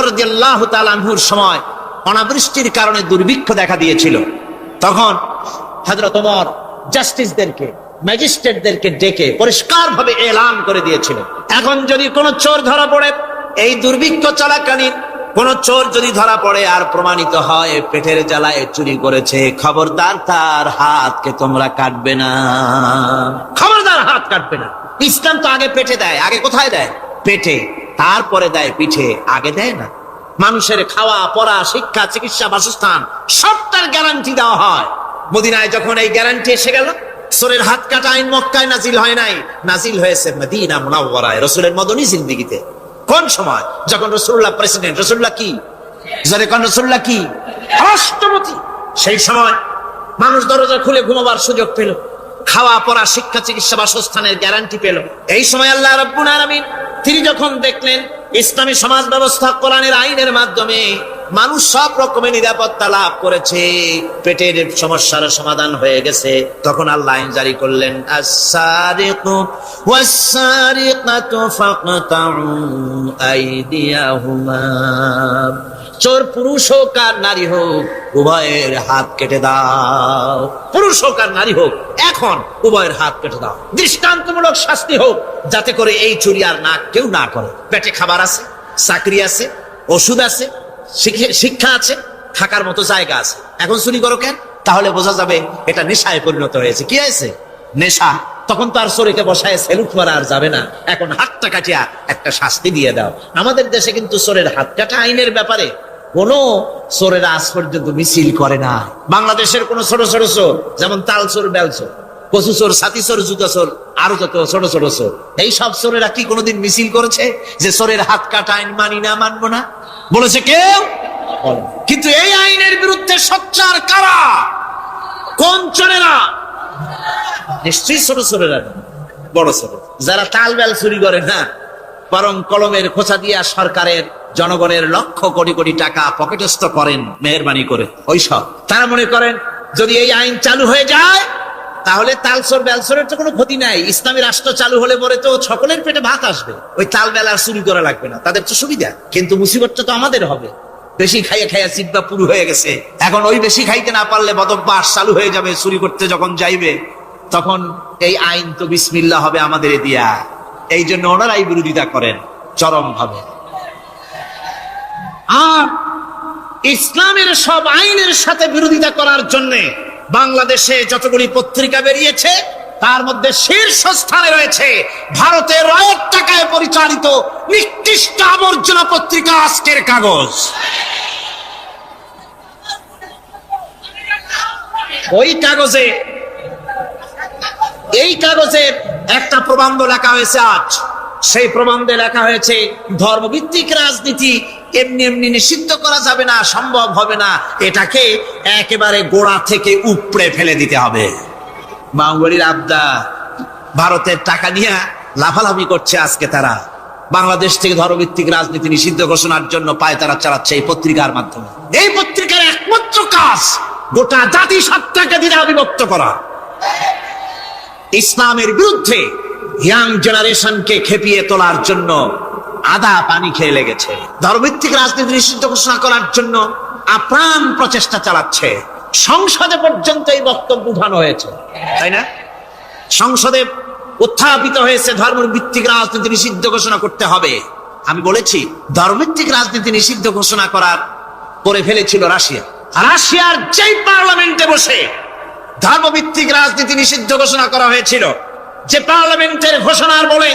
রাদিয়াল্লাহু তাআলা আনহুর সময় অনাবৃষ্টির কারণে দুর্ভিক্ষ দেখা দিয়েছিল। তখন হযরত ওমর জাস্টিসদেরকে, ম্যাজিস্ট্রেটদেরকে ডেকে পরিষ্কারভাবে এলান করে দিয়েছিল, এখন যদি কোনো চোর ধরা পড়ে, এই দুর্ভিক্ষ চলাকালীন কোন চোর যদি ধরা পড়ে আর প্রমাণিত হয় পেটের জ্বালায় চুরি করেছে, খবরদার তার হাতকে তোমরা কাটবে না, খবরদার হাত কাটবে না। ইসলাম তো আগে পেটে দেয়, আগে কোথায় দেয়? পেটে, তারপরে দেয় পিঠে, আগে দেয় না। মানুষের খাওয়া পড়া, শিক্ষা, চিকিৎসা, বাসস্থান সবটার গ্যারান্টি দেওয়া হয়। মদিনায় যখন এই গ্যারান্টি এসে গেল, চোরের হাত কাটা আইন মক্কায় নাজিল হয় নাই, নাজিল হয়েছে মদিনা মুনাওয়ারায়, রাসূলের মদনী জিন্দেগিতে। কোন সময়? যখন রাসূলুল্লাহ প্রেসিডেন্ট। রাসূলুল্লাহ কি? যারা কোন রাসূলুল্লাহ কি? রাষ্ট্রপতি। সেই সময় মানুষ দরজা খুলে ঘুমাবার সুযোগ পেল, খাওয়া পড়া, শিক্ষা, চিকিৎসা, বাসস্থানের গ্যারান্টি পেল। এই সময় আল্লাহ রাব্বুল আলামিন তিনি যখন দেখলেন ইসলামী সমাজ ব্যবস্থা কোরআনের আইনের মাধ্যমে মানুষ সব রকমের নিরাপত্তা লাভ করেছে, পেটের সমস্যার সমাধান হয়ে গেছে, তখন আল্লাহ আইন জারি করলেন, আস-সারিকু ওয়াস-সারিকাতু ফাকতাউ আইদিয়াহুমা, চোর পুরুষ হোক আর নারী হোক উভয়ের হাত কেটে দাও। পুরুষ হোক আর নারী হোক এখন উভয়ের হাত কেটে দাও। দৃষ্টান্তমূলক শাস্তি হোক, যাতে করে এই চুরি আর না কেউ না করে। পেটে খাবার আছে, চাকরি আছে, ওষুধ আছে, শিক্ষা আছে, থাকার মতো জায়গা আছে, এখন চুরি করো কেন? তাহলে বোঝা যাবে এটা নেশায় পরিণত হয়েছে। কি হয়েছে? নেশা। তখন তো আর চোরকে বসায় সেলুট মারা আর যাবে না, এখন হাতটা কাটিয়া একটা শাস্তি দিয়ে দাও। আমাদের দেশে কিন্তু চোরের হাত কাটা আইনের ব্যাপারে কোন চোরের আজ পর্যন্ত মিছিল করে না। বাংলাদেশের কোন ছোট ছোট চোর, যেমন তাল চোর, বেল চোর, কচু চোর, ছাতি চোর, জুতা চোর, আরো যত ছোট ছোট চোর, এই সব চোরেরা কি কোনোদিন মিছিল করেছে যে চোরের হাত কাটা আইন মানি না, মানবো না? বলেছে কেউ? কিন্তু এই আইনের বিরুদ্ধে সোচ্চার কারা? কোন চোরেরা? নিশ্চয়ই ছোট চোরেরা, বড় চোর যারা তাল বেল চুরি করে না, বরং কলমের খোঁচা দিয়া সরকারের, জনগণের লক্ষ কোটি কোটি টাকা পকেটস্থ করেন মেহেরবানি করে। ওই সব তারা মনে করেন যদি এই আইন চালু হয়ে যায় তাহলে তালচোর বেলচোরের তো কোনো ক্ষতি নাই, ইসলামী রাষ্ট্র চালু হলে পরে তো সকলের পেটে ভাত আসবে, ওই তাল বেলা চুরি করা লাগবে না, তাদের তো সুবিধা। কিন্তু মুসিবতটা তো আমাদের হবে। বেশি খাইয়া খাইয়া চিন্তা পুরো হয়ে গেছে, এখন ওই বেশি খাইতে না পারলে বদভ্যাস চালু হয়ে যাবে, চুরি করতে যখন যাইবে তখন এই আইন তো বিসমিল্লাহ হবে আমাদের দিয়া। এই জন্য ওনারাই বিরোধিতা করেন চরম ভাবে। আর ইসলামের সব আইনের সাথে বিরোধিতা করার জন্য বাংলাদেশে যতগুলি পত্রিকা বেরিয়েছে তার মধ্যে শীর্ষস্থানে রয়েছে ভারতের রয়ের টাকায় পরিচালিত নিকৃষ্ট আবর্জনা পত্রিকা আজকের কাগজ। এই কাগজে একটা প্রবন্ধ লেখা হয়েছে আজ। সেই প্রবন্ধে লেখা হয়েছে ধর্মভিত্তিক রাজনীতি এমনি এমনি নিষিদ্ধ করা যাবে না, সম্ভব হবে না, এটাকে একেবারে গোড়া থেকে উপড়ে ফেলে দিতে হবে। বাঙালির আবদা, ভারতের টাকা নিয়ে লাফালাফি করছে আজকে তারা। বাংলাদেশ থেকে ধর্মভিত্তিক রাজনীতি নিষিদ্ধ ঘোষণার জন্য পায় তারা চালাচ্ছে এই পত্রিকার মাধ্যমে। এই পত্রিকার একমাত্র কাজ গোটা জাতি সত্তাকে দ্বিধা বিভক্ত করা, ইসলামের বিরুদ্ধে ইয়াং জেনারেশনকে খেপিয়ে তোলার জন্য আদা পানি খেয়ে লেগেছে। ধর্মভিত্তিক রাজনীতি নিষিদ্ধ ঘোষণা করার জন্য আপ্রাণ প্রচেষ্টা চালাচ্ছে। সংসদে পর্যন্ত এই বক্তব্য উঠানো হয়েছে, তাই না? সংসদে উত্থাপিত হয়েছে ধর্মভিত্তিক রাজনীতি নিষিদ্ধ ঘোষণা করতে হবে। আমি বলেছি ধর্মভিত্তিক রাজনীতি নিষিদ্ধ ঘোষণা করে ফেলেছিল রাশিয়া। রাশিয়ার যেই পার্লামেন্টে বসে ধর্মভিত্তিক রাজনীতি নিষিদ্ধ ঘোষণা করা হয়েছিল, যে পার্লামেন্টের ঘোষণার বলে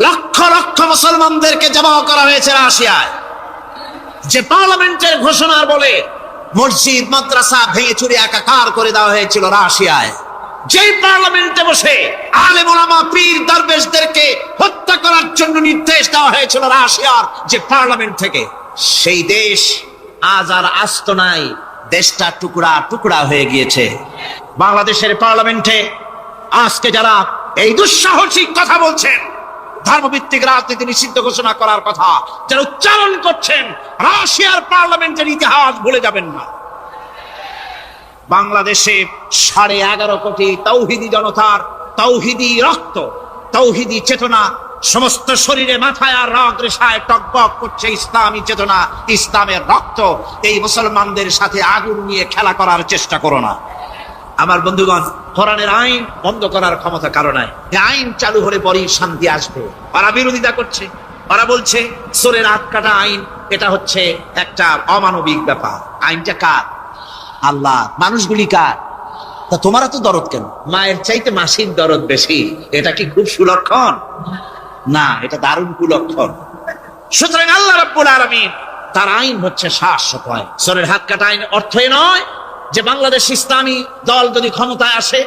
লক্ষ লক্ষ মুসলমানদেরকে জবাই করা হয়েছে রাশিয়ায়, যে পার্লামেন্টের ঘোষণার বলে মসজিদ মাদ্রাসা ভেঙে চুরে একাকার করে দেওয়া হয়েছিল রাশিয়ায়, যেই পার্লামেন্টে বসে আলেম ওলামা পীর দরবেশদেরকে হত্যা করার জন্য নির্দেশ দেওয়া হয়েছিল রাশিয়ার যে পার্লামেন্ট থেকে, সেই দেশ আজ আর আস্ত নাই, দেশটা টুকরা টুকরা হয়ে গিয়েছে। বাংলাদেশের পার্লামেন্টে আজকে যারা এই দুঃসাহসিক কথা বলছেন, ধর্মভিত্তিক রাজনীতি নিষিদ্ধ ঘোষণা করার কথা যারা উচ্চারণ করছেন, রাশিয়ার পার্লামেন্টের ইতিহাস ভুলে যাবেন না। বাংলাদেশে 11.5 কোটি তৌহিদি জনতার তৌহিদি রক্ত, তৌহিদি চেতনা সমস্ত শরীরে মাথায় আর রগ রেশায় টকবক করছে ইসলামী চেতনা, ইসলামের রক্ত। এই মুসলমানদের সাথে আগুন নিয়ে খেলা করার চেষ্টা করো না। আমার বন্ধুগণ, কোরআনের আইন বন্ধ করার ক্ষমতা কারো নাই। এই আইন চালু হলে পরেই শান্তি আসবে। ওরা বিরোধিতা করছে, ওরা বলছে চোরের হাত কাটা আইন, এটা হচ্ছে একটা অমানবিক ব্যাপার। আইনটা কার? আল্লাহ। মানুষগুলি কার? তা তোমারা তো দরদ কেন? মায়ের চাইতে মাসির দরদ বেশি। এটা কি খুব সুলক্ষণ? না, এটা দারুণ কুলক্ষণ। সুতরাং আল্লাহ রাব্বুল আলামিন তার আইন হচ্ছে শাশ্বত আইন। চোরের হাত কাটা আইন অর্থ নয় যে বাংলাদেশ ইসলামী দল যদি ক্ষমতায় আসে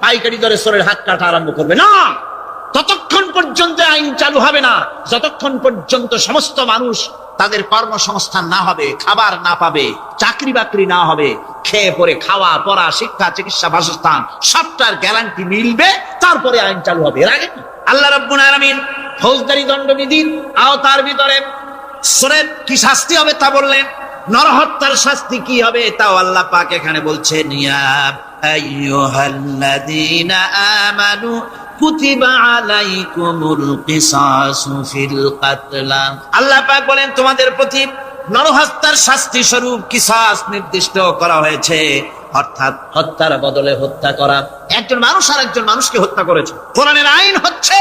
পাইকারি দরে চোরের হাত কাটা আরম্ভ করবে না। ততক্ষণ পর্যন্ত আইন চালু হবে না যতক্ষণ পর্যন্ত সমস্ত মানুষ তাদের কর্মসংস্থান না হবে, খাবার না পাবে, চাকরি বাকরি না হবে, খেয়ে পরে খাওয়া পড়া শিক্ষা চিকিৎসা বাসস্থান সবটার গ্যারান্টি মিলবে, তারপরে আইন চালু হবে। এর আগে আল্লাহ রাব্বুল আলামিন ফৌজদারি দণ্ডবিধির আওতার ভিতরে চোরের কি শাস্তি হবে তা বললেন। নরহত্যার শাস্তি কি হবে তাও আল্লাহ পাক এখানে বলছেন, ইয়া আইয়ুহাল্লাযীনা আমানু কুতিবা আলাইকুমুল কিসাসু ফিল কাতলা। আল্লাহ পাক বলেন তোমাদের প্রতি নরহত্যার শাস্তি স্বরূপ কিসাস নির্দিষ্ট করা হয়েছে, অর্থাৎ হত্যার বদলে হত্যা করা। একজন মানুষ আর একজন মানুষকে হত্যা করেছে, কোরআনের আইন হচ্ছে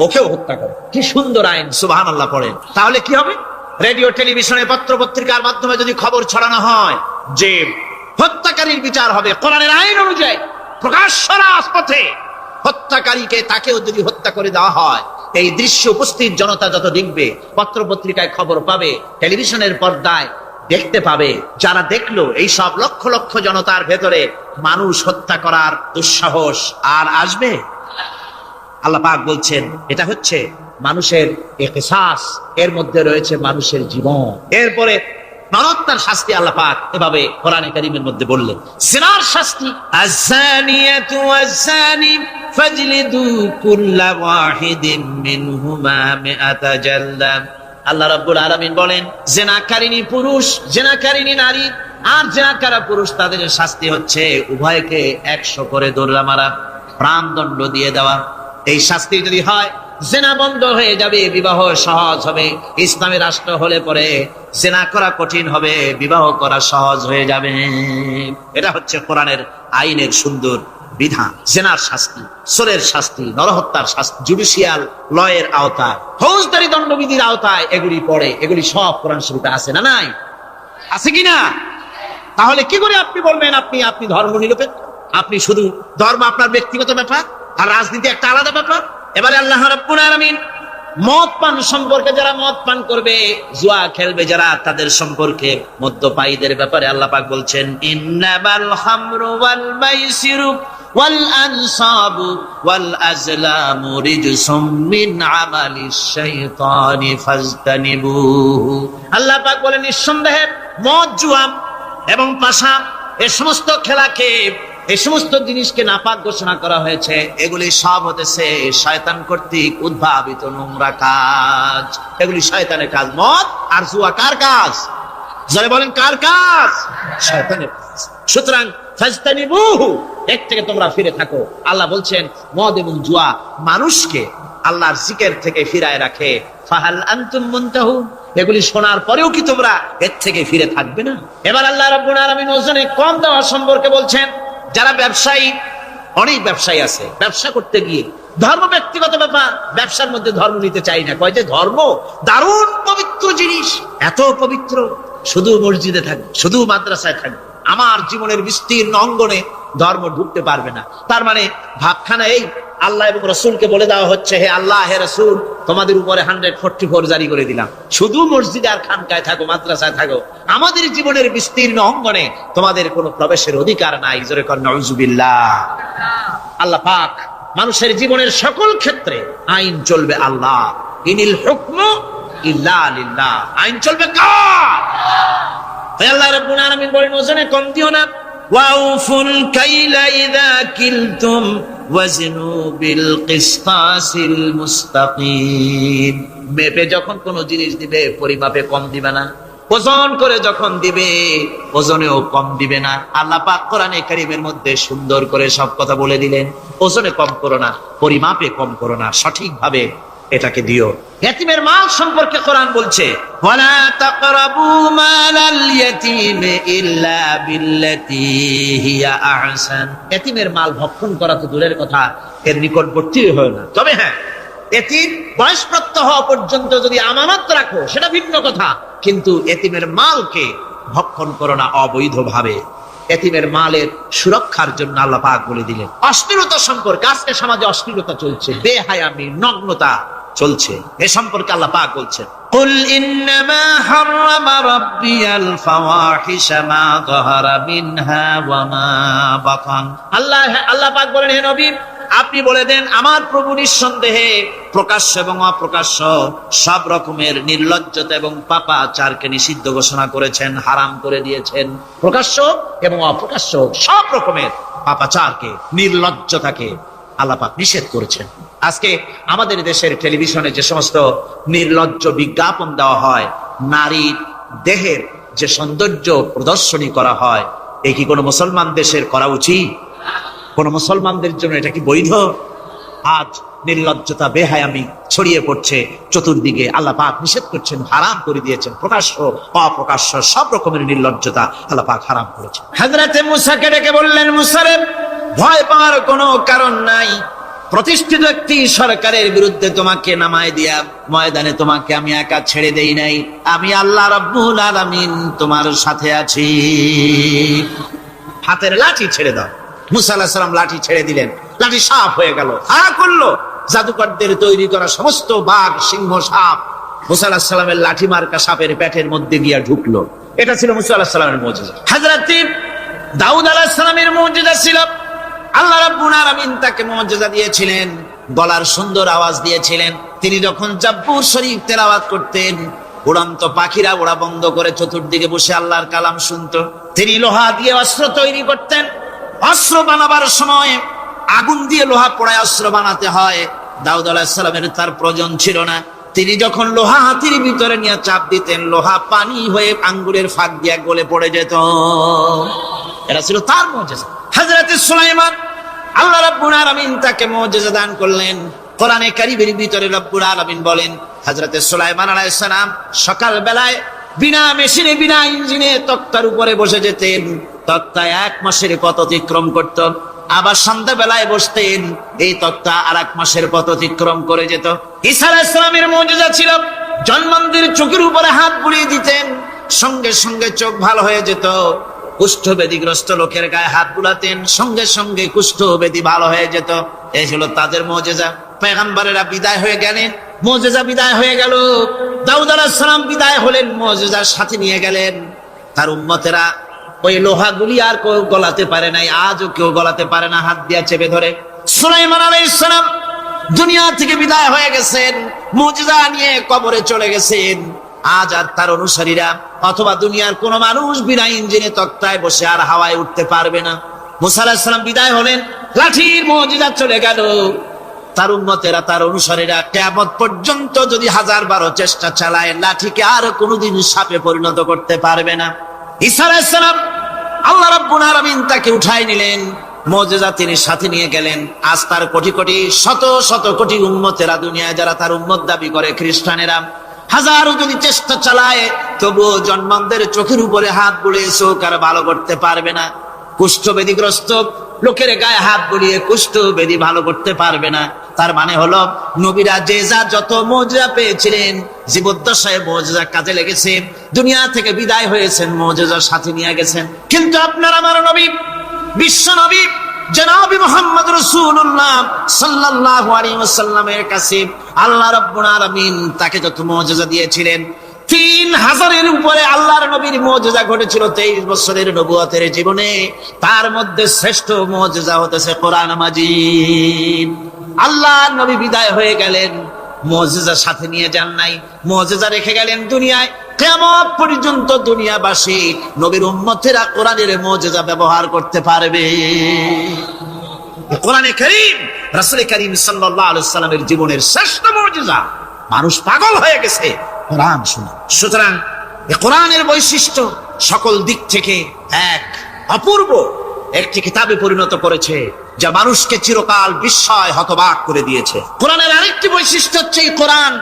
ওকেও হত্যা করে। কি সুন্দর আইন, সুবহানাল্লাহ পড়েন। তাহলে কি হবে? রেডিও টেলিভিশনে পত্র পত্রিকার মাধ্যমে যদি খবর ছড়ানো হয় যে হত্যাকারীর বিচার হবে কোরআনের আইন অনুযায়ী, প্রকাশ্য রাজপথে হত্যাকারীকে তাকেও যদি হত্যা করে দেওয়া হয়, এই দৃশ্য উপস্থিত জনতা যত দেখবে, পত্র পত্রিকায় খবর পাবে, টেলিভিশনের পর্দায় দেখতে পাবে, যারা দেখলো এই সব লক্ষ লক্ষ জনতার ভেতরে মানুষ হত্যা করার দুঃসাহস আর আসবে? আল্লাহ পাক বলছেন এটা হচ্ছে মানুষের কিসাস, এর মধ্যে রয়েছে মানুষের জীবন। এরপরে নরহত্যার শাস্তি আল্লাহ পাক এভাবে কোরআনে কারীমের মধ্যে বললেন। জিনার শাস্তি, আয-যানিয়াতু ওয়াজ-যানি ফাজলিদু কুল্লা ওয়াহিদিন মিনহুমা মিআতা জালদা। আল্লাহ রাব্বুল আলামিন বলেন জিনাকারিনী পুরুষ, জিনাকারিনী নারী আর জিনাকারা পুরুষ, তাদের শাস্তি হচ্ছে উভয়কে 100 করে দৌড়া মারা, প্রাণদণ্ড দিয়ে দেওয়া। এই শাস্তি যদি হয় জিনা বন্ধ হয়ে যাবে, বিবাহ সহজ হবে। ইসলামী রাষ্ট্র হলে পরে জিনা করা কঠিন হবে, বিবাহ করা সহজ হয়ে যাবে। এটা হচ্ছে কোরআনের আইনের সুন্দর বিধান। জিনার শাস্তি, চোরের শাস্তি, নরহত্যার শাস্তি জুডিশিয়াল লয়ের আওতায়, ফৌজদারি দণ্ডবিধির আওতায় এগুলি পড়ে। এগুলি সব কোরআন শরীফে আছে না নাই? আছে কিনা? তাহলে কি করে আপনি বলবেন আপনি ধর্ম নিরপেক্ষ? আপনি শুধু ধর্ম আপনার ব্যক্তিগত ব্যাপার আর রাজনীতি একটা আলাদা ব্যাপার। এবারে আল্লাহ রাব্বুল আলামিন মদ পান সম্পর্কে, যারা মদ পান করবে, জুয়া খেলবে যারা, তাদের সম্পর্কে মদ্যপায়ীদের ব্যাপারে আল্লাহ পাক বলছেন, ইন্নামাল খামরু ওয়াল মাইসিরু ওয়াল আনসাবু ওয়াল আজলামু রিজসুম মিন আমালিশ শাইতানি ফাজতানিবুহু। আল্লাহ পাক বলেন নিঃসন্দেহে মদ, জুয়া এবং পাশা, এই সমস্ত খেলাকে, এই সমস্ত জিনিসকে নাপাক ঘোষণা করা হয়েছে। এগুলি সব হতেছে শয়তান কর্তৃক উদ্ভাবিত নোংরা কাজ। এগুলি শয়তানের কাজ। মদ আর জুয়া কার কাজ? যারা বলেন কার কাজ? শয়তানের কাজ। সুতরাং ফাজতানিবুহু, এর থেকে তোমরা ফিরে থাকো। আল্লাহ বলছেন মদ এবং জুয়া মানুষকে আল্লাহর জিকির থেকে ফিরায় রাখে। ফাহাল আনতুম মুনতাহুন, এগুলি শোনার পরেও কি তোমরা এর থেকে ফিরে থাকবে না? এবার আল্লাহ রাব্বুল আলামিন ওজনে কম দেওয়া সম্পর্কে বলছেন। যারা ব্যবসায়ী, অনেক ব্যবসায়ী আছে, ব্যবসা করতে গিয়ে ধর্ম ব্যক্তিগত ব্যাপার, ব্যবসার মধ্যে ধর্ম নিতে চাই না। কয় যে ধর্ম দারুণ পবিত্র জিনিস, এত পবিত্র, শুধু মসজিদে থাকবে, শুধু মাদ্রাসায় থাকবে, আমার জীবনের বিস্তীর্ণ অঙ্গনে ধর্ম ঢুকতে পারবে না। তার মানে ভাবখানা এই, আল্লাহ এবং রসুলকে বলে দেওয়া হচ্ছে, হে আল্লাহ হে রসুল, তোমাদের উপরে 144 জারি করে দিলাম, শুধু মসজিদে আর খানকায় থাকো, মাদ্রাসায় থাকো, আমাদের জীবনের বিস্তীর্ণ অঙ্গনে তোমাদের কোনো প্রবেশের অধিকার নাই। জোরে কর নাউজুবিল্লাহ। আল্লাহ পাক মানুষের জীবনের সকল ক্ষেত্রে আইন চলবে আল্লাহ। ইনিল হুকমু ইল্লা লিল্লাহ, আইন চলবে কার? আল্লাহ রাব্বুল আলামিন বলেন ওজনে কম দিও না। ওয়াউফুল কাইলা ইযা কিলতুম ওয়াজনু বিল কিসতাসিল মুস্তাকিম। মেপে যখন কোন জিনিস দিবে পরিমাপে কম দিবে না, ওজন করে যখন দিবে ওজনেও কম দিবে না। আল্লাহ পাক কোরআনে কারীমের মধ্যে সুন্দর করে সব কথা বলে দিলেন। ওজনে কম করো না, পরিমাপে কম করো না, সঠিকভাবে এটাকে দিও। ইতিমের মাল সম্পর্কে কোরআন বলছে, ওয়ালা তাকরাবু মালাল ইয়াতীম ইল্লা বিল্লাতী হিয়া আহসান। ইতিমের মাল ভক্ষণ করা তো দূরের কথা, এর নিকটবর্তী হয় না। তবে হ্যাঁ, এতিম বয়সপ্রাপ্ত হওয়া পর্যন্ত যদি আমানত রাখো সেটা ভিন্ন কথা, কিন্তু এতিমের মালকে ভক্ষণ করো না অবৈধভাবে। এতিমের মালের সুরক্ষার জন্য আল্লাহ পাক বলে দিলেন। অশ্লীলতা সম্পর্কে, আজকে সমাজে অশ্লীলতা চলছে, বেহায়ামি, নগ্নতা চলছে, এ সম্পর্কে আল্লাহ পাক বলছেন, কুল ইন্নামা হারামা রাব্বিয়াল ফাওয়াহিশা মা যাহারা মিনহা ওয়া মা বাতান। আল্লাহ পাক বলেন, হে নবী আপনি বলে দেন, আমার প্রভু নিঃসন্দেহে প্রকাশ্য এবং অপ্রকাশ্য সব রকমের নির্লজ্জতা এবং পাপাচারকে নিষিদ্ধ ঘোষণা করেছেন, হারাম করে দিয়েছেন। প্রকাশ্য এবং অপ্রকাশ্য সব রকমের পাপাচারকে, নির্লজ্জতাকে আল্লাহ পাক নিষেধ করেছেন। আজকে আমাদের দেশের টেলিভিশনে যে সমস্ত নির্লজ্জ বিজ্ঞাপন দেওয়া হয়, নারীর দেহের যে সৌন্দর্য প্রদর্শনী করা হয়, এ কি কোনো মুসলমান দেশের করা উচিত? কোন মুসলমানদের জন্য এটা কি বৈধ? আজ নির্লজ্জতা, বেহায়ামি ছড়িয়ে পড়ছে চতুর্দিকে। আল্লাহ পাক নিষেধ করছেন, হারাম করে দিয়েছেন। প্রকাশ্য অপ্রকাশ্য সব রকমের নির্লজ্জতা আল্লাহ পাক হারাম করেছেন। হযরতে মুসাকে ডেকে বললেন, মুসা রে, ভয় পাওয়ার কোনো কারণ নাই। প্রতিষ্ঠিত একটি সরকারের বিরুদ্ধে তোমাকে নামায় দিয়া ময়দানে তোমাকে আমি একা ছেড়ে দেই নাই। আমি আল্লাহ রাব্বুল আলামিন তোমার সাথে আছি। হাতের লাঠি ছেড়ে দাও। মুসা আলাইহিস সালাম লাঠি ছেড়ে দিলেন, লাঠি সাপ হয়ে গেল। করলো জাদুকরদের তৈরি করা সমস্ত বাঘ, সিংহ, সাপ মুসা আলাইহিস সালামের লাঠি মার্কা সাপের পেটের মধ্যে গিয়া ঢুকলো। এটা ছিল মুসা আলাইহিস সালামের মুজিজা। হযরত দাউদ আলাইহিস সালামের মুজিজা ছিল, আল্লাহ রাব্বুল আলামিন তাকে মুজিজা দিয়েছিলেন, গলার সুন্দর আওয়াজ দিয়েছিলেন। তিনি যখন জাব্বুর শরীফ তেলাওয়াত করতেন, উড়ন্ত পাখিরা ওড়া বন্ধ করে চতুর্দিকে বসে আল্লাহর কালাম শুনতো। তিনি লোহা দিয়ে অস্ত্র তৈরি করতেন। অস্ত্র বানাবার সময় আগুন দিয়ে লোহা পোড়ায় অস্ত্র বানাতে হয়। দাউদ আলাইহিস সালামের তার প্রয়োজন ছিল না। তিনি যখন লোহা হাতির ভিতরে নিয়ে চাপ দিতেন, লোহা পানি হয়ে আঙ্গুলের ফাঁক দিয়ে গলে পড়ে যেত। এটা ছিল তার মুজিজা। হযরত সুলাইমান, আল্লাহ রাব্বুল আলামিন তাকে মুজিজা দান করলেন। কোরআনে কারীমের ভিতরে রব্বুল আলামিন বলেন, হযরত সুলাইমান আলাইহিস সালাম সকাল বেলায় বিনা মেশিনে, বিনা ইঞ্জিনে তক্তার উপরে বসে যেতেন। তক্তা 1 মাসের পথ অতিক্রম করত। আবার সন্ধ্যা বেলায় বসতেন, এই তক্তা আর 1 মাসের পথ অতিক্রম করে যেত। ঈসা আলাইহিস সালামের মুজিজা ছিল, জন্মান্ধের চোখের উপরে হাত বুলিয়ে দিতেন, সঙ্গে সঙ্গে চোখ ভালো হয়ে যেত। কুষ্ঠব্যাধিগ্রস্ত লোকের গায়ে হাত বুলাতেন, সঙ্গে সঙ্গে কুষ্ঠব্যাধি ভালো হয়ে যেত। এই ছিল তাদের মুজিজা। পয়গম্বরেরা বিদায় হয়ে গেলেন, মুজিজা বিদায় হয়ে গেল। দাউদ আলাইহিস সালাম বিদায় হলেন, মুজিজার সাথে নিয়ে গেলেন। তার উম্মতেরা ওই লোহাগুলি আর কেউ গলাতে পারে নাই, আজও কেউ গলাতে পারে না, হাত দিয়া চেপে ধরে। সুলাইমান আলাইহিস সালাম দুনিয়া থেকে বিদায় হয়ে গেছেন, মুজিজা নিয়ে কবরে চলে গেছেন। আজ আর তার অনুসারীরা অথবা দুনিয়ার কোন মানুষ বিনা ইঞ্জিনে তক্তায় বসে আর হাওয়ায় উঠতে পারবে না। মুসা আলাইহিস সালাম বিদায় হলেন, লাঠির মুজিজা চলে গেল। তার উম্মতেরা, তার অনুসারীরা কিয়ামত পর্যন্ত যদি 1000-12 চেষ্টা চালায়, লাঠিকে আর কোনোদিন সাপে পরিণত করতে পারবে না। ঈসা আলাইহিস সালাম, আল্লাহ রাব্বুল আলামিন তাকে উঠায় নিলেন, মুজিজা তিনি সাথে নিয়ে গেলেন। আজ তার কোটি কোটি, শত শত কোটি উম্মতেরা, দুনিয়ায় যারা তার উম্মত দাবি করে, খ্রিস্টানেরা, হাজারো যদি চেষ্টা চালায়, তবুও জন্মান্ধের চোখের উপরে হাত বুলিয়ে চোখ আর ভালো করতে পারবে না। কুষ্ঠব্যাধিগ্রস্ত লোকের গায়ে হাত বুলিয়ে কুষ্ঠব্যাধি ভালো করতে পারবে না। তার মানে হলো, নবীরা যে যা যত মুজিজা পেয়েছিলেন, জীবদ্দশায় মুজিজা কাজে লেগেছে। দুনিয়া থেকে বিদায় হয়েছেন, মুজিজার সাথে নিয়ে গেছেন। কিন্তু আপনার আমার নবী, বিশ্ব নবী জনাব মুহাম্মদ রাসূলুল্লাহ সাল্লাল্লাহু আলাইহি ওয়াসাল্লামের কাছে আল্লাহ রাব্বুল আলামিন তাকে যত মুজিজা দিয়েছিলেন, 3000-এর উপরে আল্লাহর নবীর মুজিজা ঘটেছিল 23 বছরের নবুয়তের জীবনে। তার মধ্যে শ্রেষ্ঠ মুজিজা হতেছে কোরআন মাজিদ। আল্লাহ নবী বিদায় হয়ে গেলেন, মুজিজা সাথে নিয়ে যান নাই, মুজিজা রেখে গেলেন দুনিয়ায়। কিয়ামত পর্যন্ত দুনিয়াবাসী, নবীর উম্মতেরা কোরআনের মুজিজা ব্যবহার করতে পারবে। কোরআনে কারীম, রাসূল কারীম সাল্লাল্লাহু আলাইহি ওয়াসাল্লামের জীবনের শ্রেষ্ঠ মুজিজা। মানুষ পাগল হয়ে গেছে কোরআন শুনে। সুতরাং এই কোরআনের বৈশিষ্ট্য সকল দিক থেকে এক অপূর্ব একটি কিতাবে পরিণত করেছে যা মানুষকে চিরকাল বিস্ময় হতবাক করে দিয়েছে। কোরআনের আরেকটি বৈশিষ্ট্য হচ্ছে এই কোরআন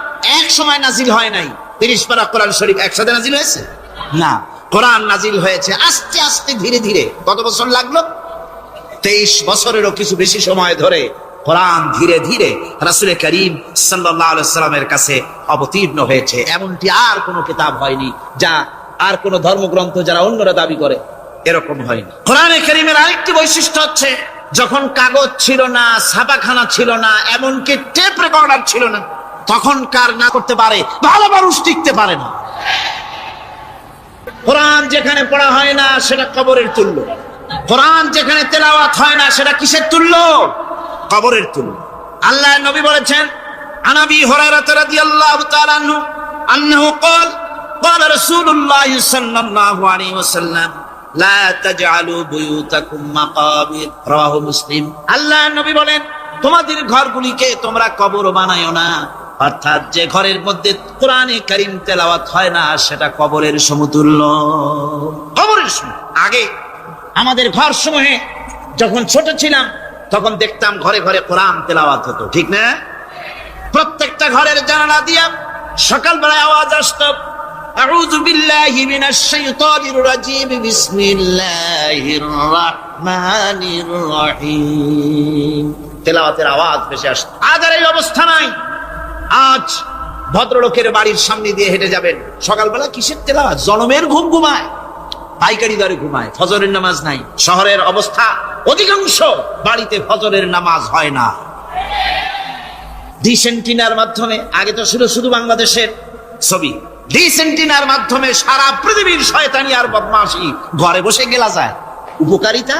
এক সময় নাজিল হয় নাই। 30 পারা কোরআন শরীফ একসাথে নাজিল হয়েছে না, কোরআন নাজিল হয়েছে আস্তে আস্তে ধীরে ধীরে। কত বছর লাগলো? 23 বছরেরও কিছু বেশি সময় ধরে কোরআন ধীরে ধীরে রাসূল করিম সাল্লাল্লাহু আলাইহি ওয়াসাল্লামের কাছে অবতীর্ণ হয়েছে। এমনটি আর কোনো কিতাব হয়নি, যা আর কোন ধর্মগ্রন্থ যারা অন্যরা দাবি করে এরকম হয়নি। কোরআনে কারীমের আরেকটি বৈশিষ্ট্য হচ্ছে, যখন কাগজ ছিল না, ছাপাখানা ছিল না, এমনকি টেপ রেকর্ডার ছিল না, তখনকার না করতে পারে ভালো মানুষ টিকতে পারে না। কোরআন যেখানে পড়া হয় না সেটা কবরের তুল্য, কোরআন যেখানে তেলাওয়াত হয় না সেটা কিসের তুল্য? কবরের তুল্য। আল্লাহর নবী বলেছেন, আনাবি হুরায়রা রাদিয়াল্লাহু তাআলা আনহু আন্নাহু ক্বাল ক্বাল রাসূলুল্লাহ সাল্লাল্লাহু আলাইহি ওয়াসাল্লাম লা তাজআলু বুয়ুতাকুম মাকাবির, রাওয়াহু মুসলিম। আল্লাহর নবী বলেন, তোমাদের ঘরগুলিকে তোমরা কবর বানায়ো না। অর্থাৎ যে ঘরের মধ্যে কোরআনে কারীম তেলাওয়াত হয় না সেটা কবরের সমতুল্য। কবরের সম। আগে আমাদের ঘর সমূহে যখন ছোট ছিলাম তখন দেখতাম ঘরে ঘরে কোরআন তেলাওয়াত হতো, ঠিক না? প্রত্যেকটা ঘরের জানালা দিয়া সকালবেলায় আওয়াজ আসতো, আউযু বিল্লাহি মিনাশ শাইতানির রাজীম, বিসমিল্লাহির রাহমানির রহিম। তেলাওয়াতের আওয়াজ ভেসে আসতো। আজ আর এই অবস্থা নাই। আজ ভদ্রলোকের বাড়ির সামনে দিয়ে হেঁটে যাবেন, সকালবেলা কিসের তেলাওয়াত? জনমের ঘুম ঘুমায়, পাইকারি দরে ঘুমায়, ফজরের নামাজ নাই। শহরের অবস্থা, অধিকাংশ বাড়িতে ফজরের নামাজ হয় না। ডিসেন্টিনার মাধ্যমে, আগে তো ছিল শুধু বাংলাদেশের ছবি, ডিসেন্টিনার মাধ্যমে সারা পৃথিবীর শয়তানি আর বদমাশি ঘরে বসে গেলা যায়। উপকারিতা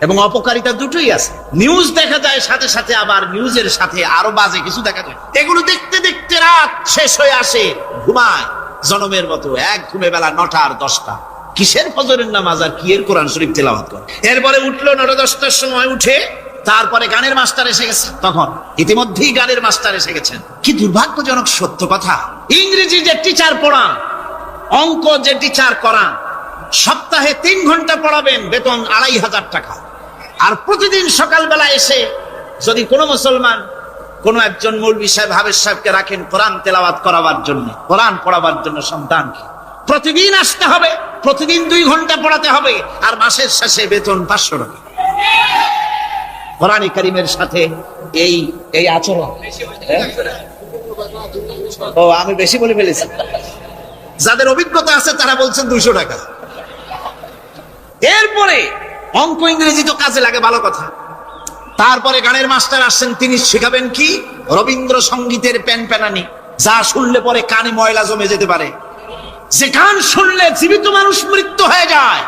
এবং অপকারিতা দুটোই আছে। নিউজ দেখা যায়, সাথে সাথে আবার নিউজের সাথে আরো বাজে কিছু দেখা যায়। এগুলো দেখতে দেখতে রাত শেষ হয়ে আসে, ঘুমায় জনমের মতো, এক ঘুমে বেলা 9টা আর 10টা। কিসের ফজরের নামাজ আর কি এর কোরআন শরীফ তেলাওয়াত করে? এরপরে উঠলো 9টা-10টার সময়, উঠে তারপরে গানের মাস্টার এসে গেছে। তখন ইতিমধ্যেই গানের মাস্টার এসে গেছেন। কি দুর্ভাগ্যজনক সত্য কথা, ইংরেজি যে টিচার পড়ান, অঙ্ক যে টিচার করান, সপ্তাহে 3 ঘন্টা পড়াবেন, বেতন 2500 টাকা। আর প্রতিদিন সকালবেলা এসে যদি কোনো মুসলমান কোনো একজন মৌলভী সাহেব, হাফেজ সাহেবকে রাখেন কোরআন তেলাওয়াত করাবার জন্য, কোরআন পড়াবার জন্য সন্তানকে, প্রতিদিন আসতে হবে, প্রতিদিন 2 ঘন্টা পড়াতে হবে, আর মাসের শেষে বেতন 500 টাকা। কোরআনে কারীমের সাথে এই আচরণ। ও, আমি বেশি বলে ফেলেছি। যাদের অভিজ্ঞতা আছে তারা বলছেন 200 টাকা। এরপরে অঙ্ক ইংরেজি তো কাজে লাগে, ভালো কথা। তারপরে গানের মাস্টার আসছেন, তিনি শেখাবেন কি? রবীন্দ্র সঙ্গীতের প্যানপ্যানানি, যা শুনলে পরে কানে ময়লা জমে যেতে পারে, যে গান শুনলে জীবিত মানুষ মৃত্যু হয়ে যায়।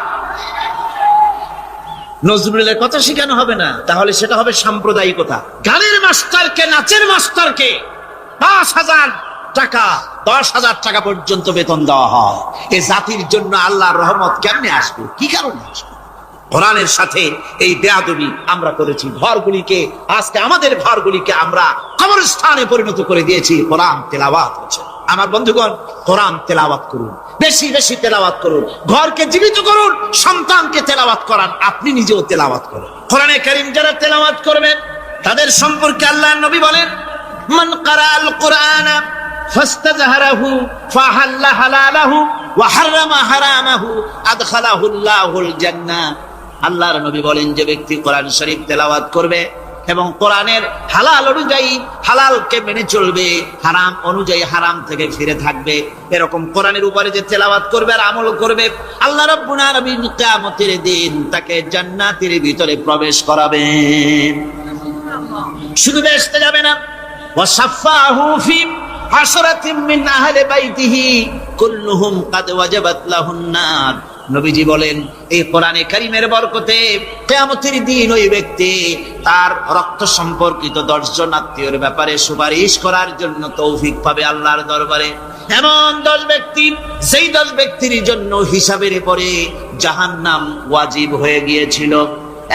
নজরুলের কথা শেখানো হবে না, তাহলে সেটা হবে সাম্প্রদায়িকতা। গানের মাস্টারকে, নাচের মাস্টারকে 5000 টাকা, 10,000 টাকা পর্যন্ত বেতন দেওয়া হয়। এ জাতির জন্য আল্লাহর রহমত কেমনে আসবে? কি কারণে আসবে? কোরআনের সাথে এই বেয়াদবি আমরা করেছি। ঘরগুলিকে, আজকে আমাদের ঘরগুলিকে আমরা কবরস্থানে পরিণত করে দিয়েছি। কোরআন তেলাওয়াত হচ্ছে। আমার বন্ধুগণ, কোরআন তেলাওয়াত করুন, বেশি বেশি তেলাওয়াত করুন, ঘরকে জীবিত করুন, সন্তানকে তেলাওয়াত করান, আপনি নিজেও তেলাওয়াত করুন। কোরআনে কারীম যারা তেলাওয়াত করবেন তাদের সম্পর্কে আল্লাহর নবী বলেন, মান ক্বারাআল কুরআনা ফাস্তাজহারাহু ফাহাল্লা হালালাহু ওয়া হারামা হারামাহু আদখালাহুল্লাহুল জান্নাহ। আল্লাহর নবী বলেন, যে ব্যক্তি কোরআন শরীফ তেলাওয়াত করবে এবং কোরআনের হালাল অনুযায়ী হালালকে মেনে চলবে, হারাম অনুযায়ী হারাম থেকে ফিরে থাকবে, এরকম কোরআনের উপরে যে তেলাওয়াত করবে আর আমল করবে, আল্লাহ রাব্বুল আলামিন কিয়ামতের দিন তাকে জান্নাতের ভিতরে প্রবেশ করাবেন। শুধু বেহেশতে যাবে না, ওয়া শাফাহু ফি আশরাতিন মিন আহলি বাইতিহি কুল্লুহুম কাদ ওয়াজাবাত লাহুন নার। নবীজি বলেন, এই কোরআনে কারীমের বরকতে কিয়ামতের দিন ওই ব্যক্তি তার রক্ত সম্পর্কিত 10 জন আত্মীয়ের ব্যাপারে সুপারিশ করার জন্য তৌফিক পাবে আল্লাহর দরবারে। এমন 10 ব্যক্তি, সেই 10 ব্যক্তির জন্য হিসাবের পরে জাহান্নাম ওয়াজিব হয়ে গিয়েছিল,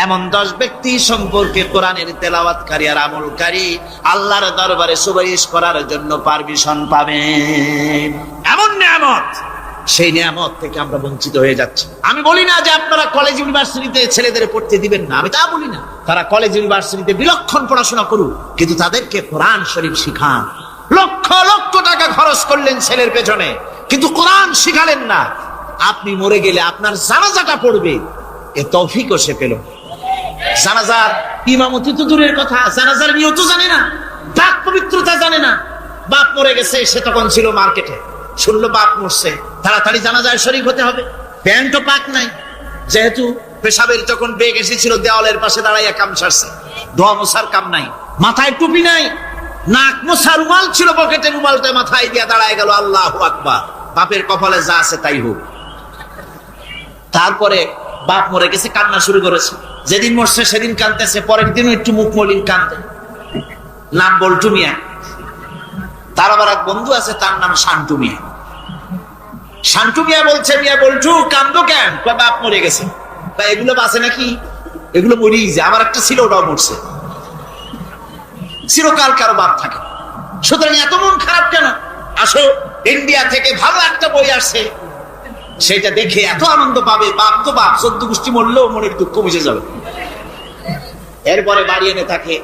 এমন 10 ব্যক্তি সম্পর্কে কোরআনের তেলাওয়াতকারী আর আমলকারী আল্লাহর দরবারে সুপারিশ করার জন্য পারমিশন পাবেন। এমন নিয়ামত সেই নিয়ামত থেকে আমরা বঞ্চিত হয়ে যাচ্ছি। আমি বলি না যে আপনারা কলেজ ইউনিভার্সিটিতে ছেলেদের পড়তে দিবেন না, আমি তা বলি না। তারা কলেজ ইউনিভার্সিটিতে বিলক্ষণ পড়াশোনা করুক, কিন্তু তাদেরকে কোরআন শরীফ শিখান। লক্ষ লক্ষ টাকা খরচ করলেন ছেলের পেছনে, কিন্তু কোরআন শিখালেন না। আপনি মরে গেলে আপনার জানাজাটা পড়বে, এ তৌফিকও সে পেল। জানাজার ইমামতি তো দূরের কথা, জানাজার নিয়ত জানে না, পাক পবিত্রতা জানে না। বাপ মরে গেছে, সে তখন ছিল মার্কেটে, শুনলো বাপ মরছে, তাড়াতাড়ি জানাজায় শরীক হতে হবে। প্যান্টও পাক নাই, যেহেতু পেশাবের তখন বেগ এসেছিল, দেওয়ালের পাশে দাঁড়াইয়া কাম সারছে, দোয়া মোছার কাম নাই, মাথায় টুপি নাই, নাক মোছার রুমাল ছিল পকেটের, রুমালটা মাথায় দিয়া দাঁড়ায় গেল। আল্লাহু আকবার। বাপের কপালে যা আছে তাই হোক। তারপরে বাপ মরে গেছে, কান্না শুরু করেছে। যেদিন মরছে সেদিন কাঁদতেছে, পরের দিনও একটু মুখ মলিন কান্দে। নাম বল্টু মিয়া। তার আবার এক বন্ধু আছে, তার নাম শান্টু মিয়া। শান্টু মিয়া বলছে, মিয়া বল্টু কান্দো কেন? বাপ মরে গেছে। এগুলো বাঁচে নাকি? এগুলো মরেই যায়। আমার একটা ছিল, ওটাও মরছে। চিরকাল কারো বাপ থাকে, সুতরাং এত মন খারাপ কেন? আসো, ইন্ডিয়া থেকে ভালো একটা বই আসছে, সেটা দেখে এত আনন্দ পাবে। বাপ তো বাপ, 14 গোষ্ঠী মরলেও মনের দুঃখ বুঝে যাবে। এরপরে বাড়ি এনে তাকে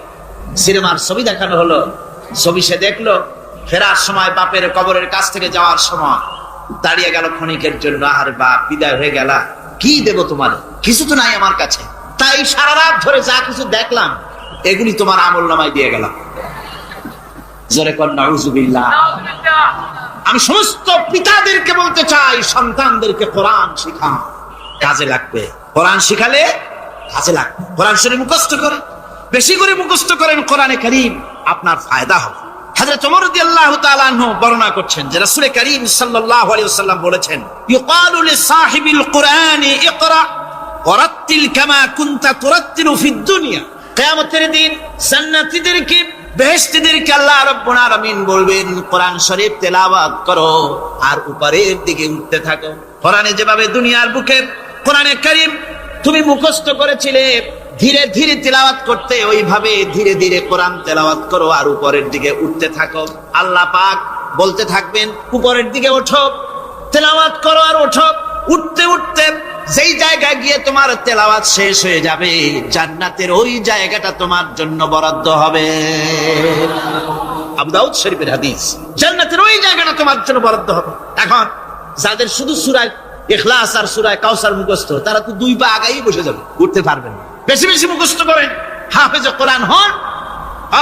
সিনেমার ছবি দেখানো হলো। ছবি সে দেখলো, ফেরার সময় বাপের কবরের কাছ থেকে যাওয়ার সময় দাঁড়িয়ে গেল ক্ষণিকের জন্য। আর বাপ, বিদায় হয়ে গেল, কি দেব তোমার? কিছু তো নাই আমার কাছে, তাই সারা রাত ধরে যা কিছু দেখলাম এগুলি তোমার আমল নামায় দিয়ে গেলাম। জোরে কর নাউজুবিল্লাহ। আমি সমস্ত পিতাদেরকে বলতে চাই, সন্তানদেরকে কোরআন শিখান, কাজে লাগবে। কোরআন শিখালে কাজে লাগবে। কোরআন শরীফ মুখস্থ করে, বেশি করে মুখস্থ করেন কোরআনে কারীম, আপনার ফায়দা হবে। হযরত ওমর রাদিয়াল্লাহু তাআলা আনহু বর্ণনা করছেন যে রাসূল কারীম সাল্লাল্লাহু আলাইহি ওয়াসাল্লাম বলেছেন, ইউকালু লিসাহিবিল কুরআনি ইকরা ওয়ারাত্তিল কামা কুনতা তুরাত্তিলু ফিদ দুনিয়া। কিয়ামতের দিন জান্নাতীদেরকে, বেহেশতীদেরকে আল্লাহ রাব্বুল আলামিন বলবেন, কোরআন শরীফ তেলাওয়াত করো আর উপরের দিকে উঠতে থাকো। কোরআনে যেভাবে দুনিয়ার বুকে কোরআনে কারীম তুমি মুখস্থ করেছিলে, ধীরে ধীরে তেলাওয়াত করতে, ওইভাবে ধীরে ধীরে কোরআন তেলাওয়াত করো আর উপরের দিকে উঠতে থাকো। আল্লাহ পাক বলতে থাকবেন, উপরের দিকে ওঠো, তেলাওয়াত করো আর ওঠো। উঠতে উঠতে যেই জায়গায় গিয়ে তোমার তেলাওয়াত শেষ হয়ে যাবে, জান্নাতের ওই জায়গাটা তোমার জন্য বরাদ্দ হবে। আবু দাউদ শরীফের হাদিস। জান্নাতের ওই জায়গাটা তোমার জন্য বরাদ্দ হবে। এখন যাদের শুধু সূরা ইখলাস আর সূরা কাউসার মুখস্থ, তারা তো 2 পা আগাই বসে যাবে, উঠতে পারবেন না। বেশি বেশি মুখস্থ করেন, হাফেজে কোরআন হন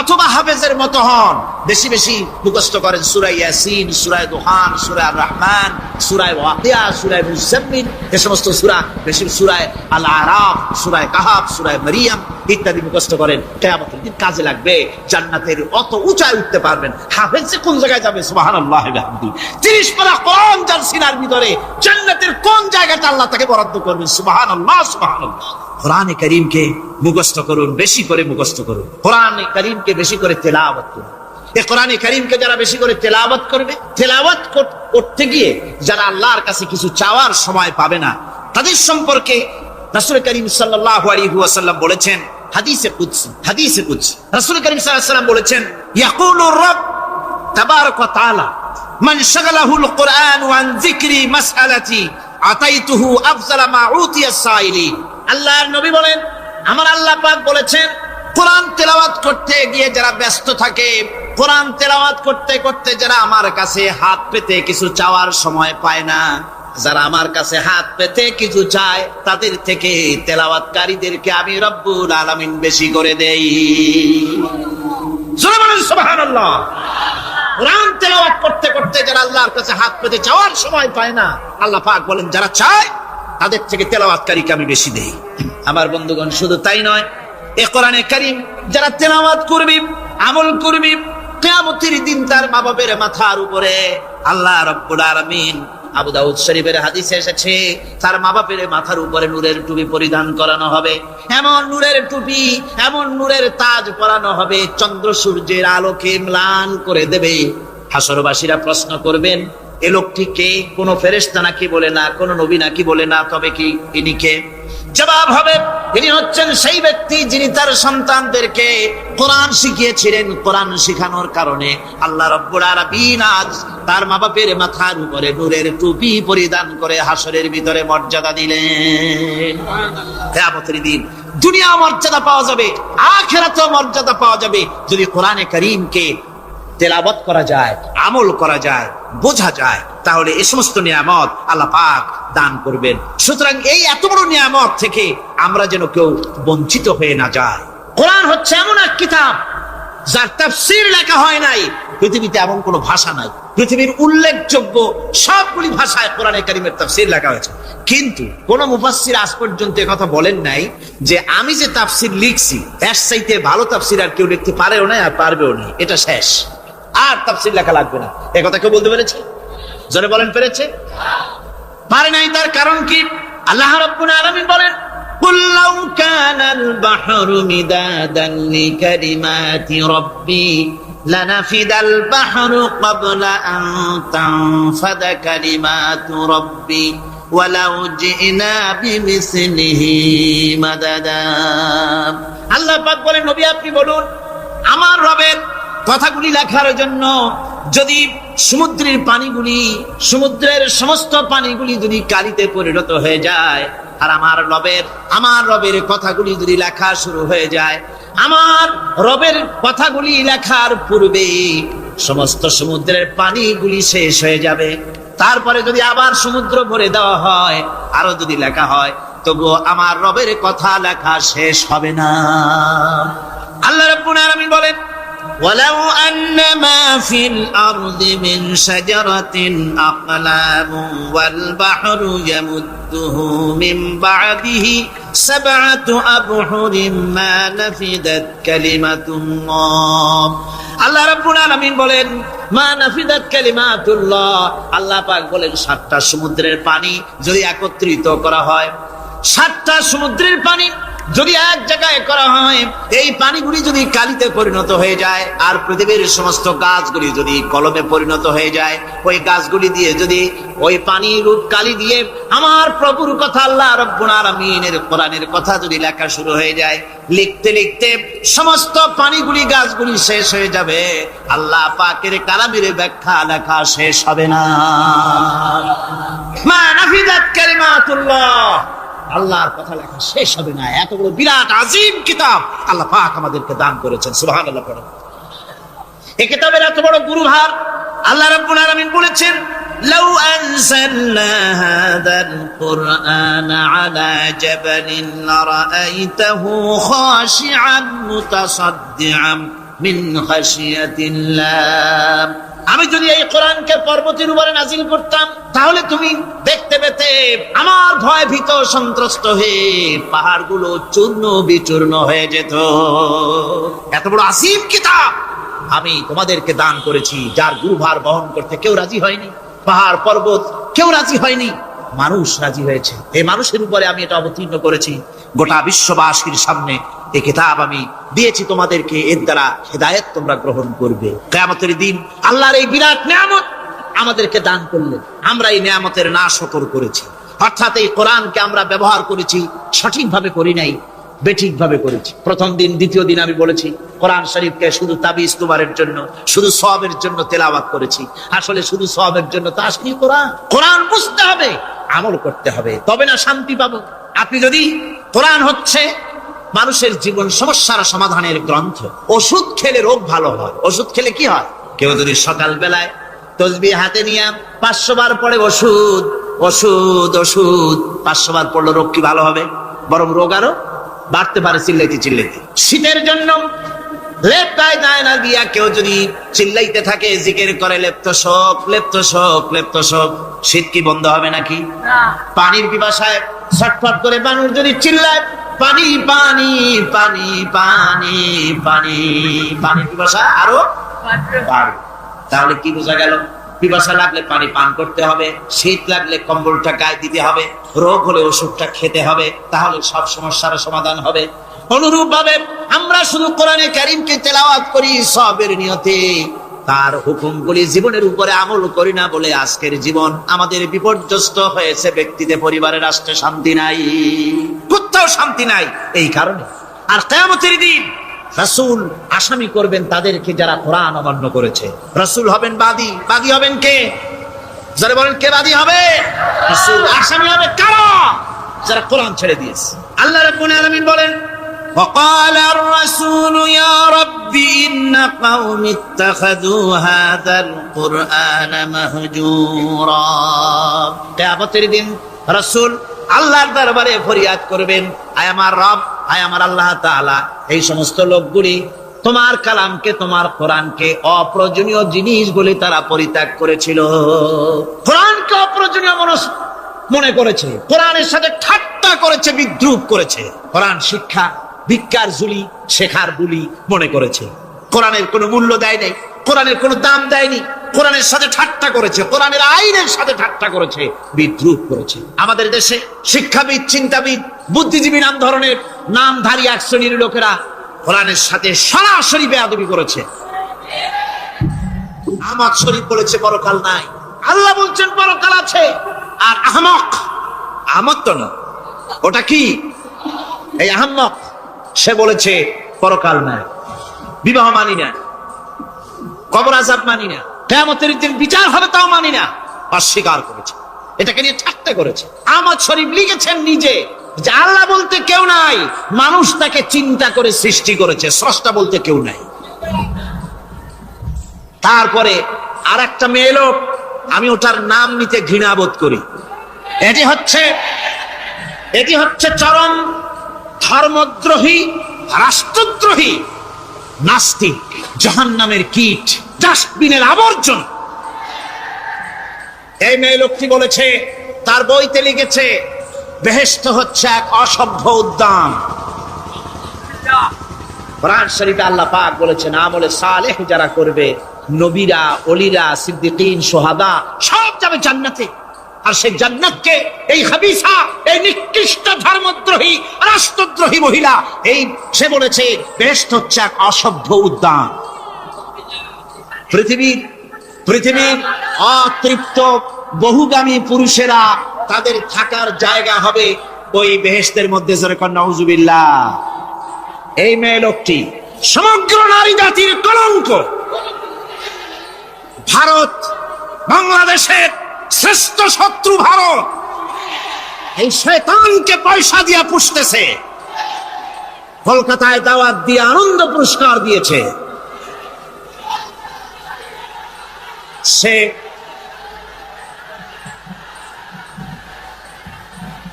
অথবা হাফেজের মতো হন। বেশি বেশি মুখস্থ করেন সূরা ইয়াসিন, সূরা দুহান, সূরা আর রহমান, সূরা ওয়াকিয়া, সূরা মুজাম্মিল, এই সমস্ত সূরা, বেশি সূরা আল আরাফ, সূরা কাহাফ, সূরা মারিয়াম ইত্যাদি মুখস্থ করেন। কিয়ামতের দিন কাজে লাগবে। জান্নাতের অত উঁচায় উঠতে পারবেন। হাফেজ কোন জায়গায় যাবে? সুবহানাল্লাহ ওয়া বিহামদিহি। 30 পারা কোরআন যার সিনার ভিতরে, জান্নাতের কোন জায়গাটা আল্লাহ তাকে বরাদ্দ করবেন? সুবহানাল্লাহ, সুবহানাল্লাহ। কোরআনে কারীমকে মুখস্থ করুন, বেশি করে মুখস্থ করুন। কোরআনে কারীমকে বেশি করে তেলাওয়াত করুন। এই কোরআনে কারীমকে যারা বেশি করে তেলাওয়াত করবে, তেলাওয়াত করতে গিয়ে যারা আল্লাহর কাছে কিছু চাওয়ার সময় পাবে না, তাদের সম্পর্কে রাসূল কারীম সাল্লাল্লাহু আলাইহি ওয়াসাল্লাম বলেছেন, হাদিসে কুদসি, হাদিসে কুদসি রাসূল কারীম সাল্লাল্লাহু আলাইহি ওয়াসাল্লাম বলেছেন, ইয়াকুলুর রাব তাবারাক ওয়া তাআলা মান শাগালাহুল কুরআন ওয়ান যিকরি মাসআলাতি আতাইতুহু আফজালা মা উতিয়াস সাইলিন। আল্লাহর নবী বলেন, আমার আল্লাহ পাক বলেছেন, কোরআন তেলাওয়াত করতে গিয়ে যারা ব্যস্ত থাকে, কোরআন তেলাওয়াত করতে করতে যারা আমার কাছে হাত পেতে কিছু চাওয়ার সময় পায় না, যারা আমার কাছে হাত পেতে কিছু চায়, তাদের থেকে তেলাওয়াতকারীদেরকে আমি রব্বুল আলামিন বেশি করে দেই। জোরে বলেন সুবহানাল্লাহ। কোরআন তেলাওয়াত করতে করতে যারা আল্লাহর কাছে হাত পেতে চাওয়ার সময় পায় না, আল্লাহ পাক বলেন যারা চায় তাদের থেকে তেলাওয়াতকারীকে আমি বেশি দেই। আমার বন্ধুগণ, শুধু তাই নয়, এই কোরআনে কারীম যারা তেলাওয়াত করবে, আমল করবে, কিয়ামতের দিন তার মা বাপের মাথার উপরে আল্লাহ রাব্বুল আলামিন, আবু দাউদ শরীফের হাদিসে এসেছে, তার মা বাপের মাথার উপরে নূরের টুপি পরিধান করানো হবে। এমন নূরের টুপি, এমন নূরের তাজ পরানো হবে, চন্দ্র সূর্যের আলোকে ম্লান করে দেবে। হাসরবাসীরা প্রশ্ন করবেন, এ লোকটি কে? কোন ফেরেশতা নাকি বলে না, কোন নবী নাকি বলে না, তবে কি ইনি কে? জবাব হবে, তিনি হচ্ছেন সেই ব্যক্তি যিনি তার সন্তানদেরকে কোরআন শিখিয়েছিলেন। কোরআন শিখানোর কারণে আল্লাহ রাব্বুল আলামিন আজ তার মা বাপের মাথার উপরে নূরের টুপি পরিধান করে হাসরের ভিতরে মর্যাদা দিলেন। কিয়ামতের দিন দুনিয়া মর্যাদা পাওয়া যাবে, আখিরাতেও মর্যাদা পাওয়া যাবে যদি কোরআনে কারীমকে তেলাওয়াত করা যায়, আমল করা যায়, বোঝা যায়, তাহলে এই সমস্ত নিয়ামত আল্লাহ পাক দান করবেন। সুতরাং এই এত বড় নিয়ামত থেকে আমরা যেন কেউ বঞ্চিত হয়ে না যায়। কোরআন হচ্ছে এমন এক কিতাব যার তাফসীর লেখা হয় নাই। পৃথিবীতে এমন কোন ভাষা নাই, পৃথিবীর উল্লেখযোগ্য সবগুলি ভাষায় কোরআনে কারীমের তাফসীর লেখা হয়েছে, কিন্তু কোন মুফাসসির আজ পর্যন্ত কথা বলেন নাই যে আমি যে তাফসীর লিখছি এর চাইতে ভালো তাফসীর আর কেউ লিখতে পারেও না আর পারবেও না, এটা শেষ, আর তাফসীর লেখা লাগবে না। এ কথা কেউ বলতে পেরেছে? জোরে বলেন, পেরেছে? পারে নাই। তার কারণ কি? আল্লাহ রাব্বুল আলামিন বলেন, কুল লাউ কানাল বাহরু মিদাদান লিকালিমাতি রাব্বি লানাফিদাল বাহরু ক্বাবলা আন তানফাদা কালিমাতু রাব্বি ওয়ালাউ জিনা বিমিসলিহি মাদাদা। আল্লাহ পাক বলেন, নবী আপনি বলুন, আমার রবের কথাগুলি লেখার জন্য যদি সমুদ্রের পানিগুলি, সমুদ্রের সমস্ত পানিগুলি যদি কালিতে পরিণত হয়ে যায়, আর আমার রবের কথাগুলি যদি লেখা শুরু হয়ে যায়, আমার রবের কথাগুলি লেখার পূর্বে সমস্ত সমুদ্রের পানিগুলি শেষ হয়ে যাবে, তারপরে যদি আবার সমুদ্র ভরে দেওয়া হয়, আরো যদি লেখা হয়, তবুও আমার রবের কথা লেখা শেষ হবে না। আল্লাহ রাব্বুল আলামিন বলেন, ولو أن ما في الأرض من شجرة أقلام والبحر يمده من بعده 7 أبحر ما نفدت كلمة الله। আল্লাহ রাব্বুল আলামিন বলেন, মা নাফিদাত কালিমাতুল্লাহ। আল্লাহ পাক বলেন, 7টা সমুদ্রের পানি যদি একত্রিত করা হয়, 7টা সমুদ্রের পানি যদি এক জায়গায় করা হয়, এই পানিগুলি যদি কালিতে পরিণত হয়ে যায়, আর পৃথিবীর সমস্ত গাছগুলি যদি কলমে পরিণত হয়ে যায়, ওই গাছগুলি দিয়ে যদি ওই পানি রূপ কালি দিয়ে আমার প্রভুর কথা, আল্লাহ রাব্বুল আলামিনের কোরআনের কথা যদি লেখা শুরু হয়ে যায়, লিখতে লিখতে সমস্ত পানিগুলি, গাছগুলি শেষ হয়ে যাবে, আল্লাহ পাকের কালামের ব্যাখ্যা লেখা শেষ হবে না। মা নাফিদাত কালিমাতুল্লাহ, আল্লাহর কথা লেখা শেষ হবে না। এত বড় বিরাট আজিম কিতাব আল্লাহ পাক আমাদেরকে দান করেছেন, সুবহানাল্লাহ। এই কিতাবের এত বড় গুরুভার আল্লাহ রাব্বুল আলামিন বলেছেন, লাউ আনজালনা হাযাল কুরআনা আলা জাবালিন লারাআইতাহু খাশিআন মুতাসাদ্দিআন মিন খাশিয়াতিল্লাহ। আমি যদি এই কোরআনকে পর্বতের উপরে নাজিল করতাম, তাহলে তুমি দেখতে পেতে আমার ভয় ভীত সন্ত্রস্ত হয়ে পাহাড়গুলো চূর্ণ বিচূর্ণ হয়ে যেত। এত বড় আসিম কিতাব আমি তোমাদেরকে দান করেছি, যার গুরুভার বহন করতে কেউ রাজি হয়নি, পাহাড় পর্বত কেউ রাজি হয়নি, মানুষ রাজি হয়েছে। এই মানুষের উপরে আমি এটা অবতীর্ণ করেছি, গোটা বিশ্ববাসীর সামনে এই কিতাব আমি দিয়েছি তোমাদেরকে, এর দ্বারা হেদায়েত তোমরা গ্রহণ করবে। কিয়ামতের দিন আল্লাহর এই বিরাট নিয়ামত আমাদেরকে দান করলেন, আমরা এই নিয়ামতের নাশকর করেছি, অর্থাৎ এই কোরআনকে আমরা ব্যবহার করেছি সঠিকভাবে করি নাই, বেঠিকভাবে করেছি। প্রথম দিন, দ্বিতীয় দিন আমি বলেছি কোরআন শরীফকে শুধু তাবিজ তুমারের জন্য, শুধু সওয়াবের জন্য তেলাওয়াত করেছি। আসলে শুধু সওয়াবের জন্য তা আসলে কোরআন বুঝতে হবে, আমল করতে হবে, তবে না শান্তি পাবো। আপনি যদি কোরআন হচ্ছে মানুষের জীবন সমস্যার সমাধানের গ্রন্থ, ওষুধ খেলে রোগ ভালো হয়। ওষুধ খেলে কি হয়? কেউ যদি সকাল বেলায় তসবিহ হাতে নিয়ে 500 বার পড়ে ওষুধ ওষুধ ওষুধ, 500 বার পড়লে রোগ কি ভালো হবে? বরং রোগ আরো বাড়তে পারে চিল্লাইতে চিল্লাইতে। শীতের জন্য লেপটায় দায়না দিয়া কেউ যদি চিল্লাইতে থাকে, জিকির করে লেপ্ত শোক লেপ্ত শোক লেপ্ত শোক, শীত কি বন্ধ হবে নাকি? পানির পিপাসায় ছটফট করে মানুষ যদি চিল্লায় পানি পানি পানি পানি পানি, পানির পিপাসা আরো বাড়বে। তাহলে কি বোঝা গেল? পিপাসা লাগলে পানি পান করতে হবে, শীত লাগলে কম্বলটা গায়ে দিতে হবে, রোগ হলে ওষুধটা খেতে হবে, তাহলে সব সমস্যার সমাধান হবে। অনুরূপ ভাবে আমরা শুধু কোরআনে কারীমকে তেলাওয়াত করি সওয়াবের নিয়তে, তার হুকুমগুলি জীবনের উপরে আমল করি না বলে আজকের জীবন আমাদের বিপর্যস্ত হয়েছে। ব্যক্তিতে, পরিবারে, রাষ্ট্রে শান্তি নাই, কোথাও শান্তি নাই এই কারণে। আর কিয়ামতের দিন রাসূল আসামি করবেন তাদেরকে যারা কোরআন অমান্য করেছে। রাসূল হবেন বাদী। বাদী হবেন কে? যারা বলেন কে বাদী হবে? রাসূল। আসামি হবে কারা? যারা কোরআন ছেড়ে দিয়েছে। আল্লাহ রাব্বুল আলামিন বলেন, وقال الرسول يا رب إن قوم اتخذوا هذا القرآن مهجورا। কিয়ামতের দিন রাসূল আল্লাহর দরবারে ফরিয়াদ করবেন, আয় আমার রব, আয় আমার আল্লাহ তাআলা, এই সমস্ত লোকগুলি তোমার কালামকে, তোমার কোরআনকে অপ্রয়োজনীয় জিনিসগুলি তারা পরিত্যাগ করেছিল। কোরআনকে অপ্রয়োজনীয় মনে করেছে, কোরআনের সাথে ঠাট্টা করেছে, বিদ্রুপ করেছে। কোরআন শিক্ষা ভিক্ষার ঝুলি, শেখার বুলি মনে করেছে। কোরআনের কোনো মূল্য দেয় নাই, কোরআনের কোনো দাম দেয়নি, কোরআনের সাথে ঠাট্টা করেছে, কোরআনের আইনের সাথে ঠাট্টা করেছে, বিদ্রুপ করেছে। আমাদের দেশে শিক্ষাবিদ, চিন্তাবিদ, বুদ্ধিজীবী নাম ধরনের নামধারী এক শ্রেণীর লোকেরা কোরআনের সাথে সরাসরি বেয়াদবি করেছে। আহমদ শরীফ বলেছে পরকাল নাই, আল্লাহ বলছেন পরকাল আছে। আর আহমক, আহমদ তো না, ওটা কি? এই আহমক, সে বলেছে পরকাল নাই, বিবাহ মানি না, কবর আযাব মানি না, কিয়ামতের দিন বিচার হবে তাও মানি না, অস্বীকার করেছে। এটাকে নিয়ে ঠাট্টা করেছে। আহমদ শরীফ লিখেছেন নিজে যে আল্লাহ বলতে কেউ নাই, মানুষ তাকে চিন্তা করে সৃষ্টি করেছে, স্রষ্টা বলতে কেউ নাই। তারপরে আর একটা মেয়ে লোক, আমি ওটার নাম নিতে ঘৃণা বোধ করি, এটি হচ্ছে চরম ধর্মদ্রোহী, রাষ্ট্রদ্রোহী, নাস্তিক, জাহান্নামের কীট, ডাস্টবিনের আবর্জন। এই মেয়ে লোকটি বলেছে, তার বইতে লিখেছে, বেহেশত হচ্ছে এক অসভ্য উদ্যান। কোরআন শরীফে আল্লাহ পাক বলেছেন, আমলে সালেহ যারা করবে, নবীরা, ওলিরা, সিদ্দিকিন, সোহাদা সব যাবে জান্নাতে। আর সেই জান্নাতকে এই হাবিসা, এই নিকৃষ্ট ধর্মদ্রোহী, রাষ্ট্রদ্রোহী মহিলা, এই সে বলেছে বেহেশত হচ্ছে এক অসভ্য উদ্যান। পৃথিবীর অতৃপ্ত বহুগামী পুরুষেরা তাদের থাকার জায়গা হবে ওই বেহেশতের মধ্যে। জোরে কর নাউজুবিল্লাহ। এই মেয়ে লোকটি সমগ্র নারী জাতির কলঙ্ক। ভারত, বাংলাদেশের শ্রেষ্ঠ শত্রু ভারত, এই শয়তানকে পয়সা দিয়ে পুষতেছে। কলকাতায় দাওয়াত দিয়ে আনন্দ পুরস্কার দিয়েছে। সে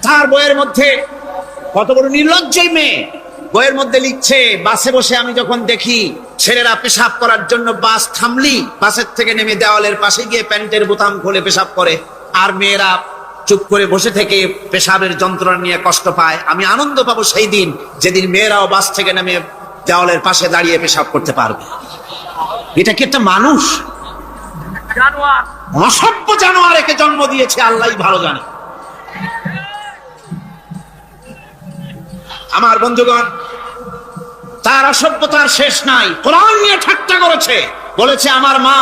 তার বইয়ের মধ্যে, কত বড় নির্লজ্জ মেয়ে, বইয়ের মধ্যে লিখছে, বাসে বসে আমি যখন দেখি ছেলেরা পেশাব করার জন্য বাস থামলি, বাসের থেকে নেমে দেওয়ালের পাশে গিয়ে প্যান্টের বোতাম খুলে পেশাব করে, আর মেয়েরা চুপ করে বসে থেকে পেশাবের যন্ত্রণা নিয়ে কষ্ট পায়, আমি আনন্দ পাবো সেই দিন যেদিন মেয়েরাও বাস থেকে নেমে দেওয়ালের পাশে দাঁড়িয়ে পেশাব করতে পারবে। এটা কি একটা মানুষ? অসভ্য জানোয়ার একে জন্ম দিয়েছে, আল্লাহই ভালো জানে। আমার বন্ধুগণ, তার অসভ্যতার শেষ নাই। কোরআন নিয়ে ঠাট্টা করেছে, বলেছে আমার মা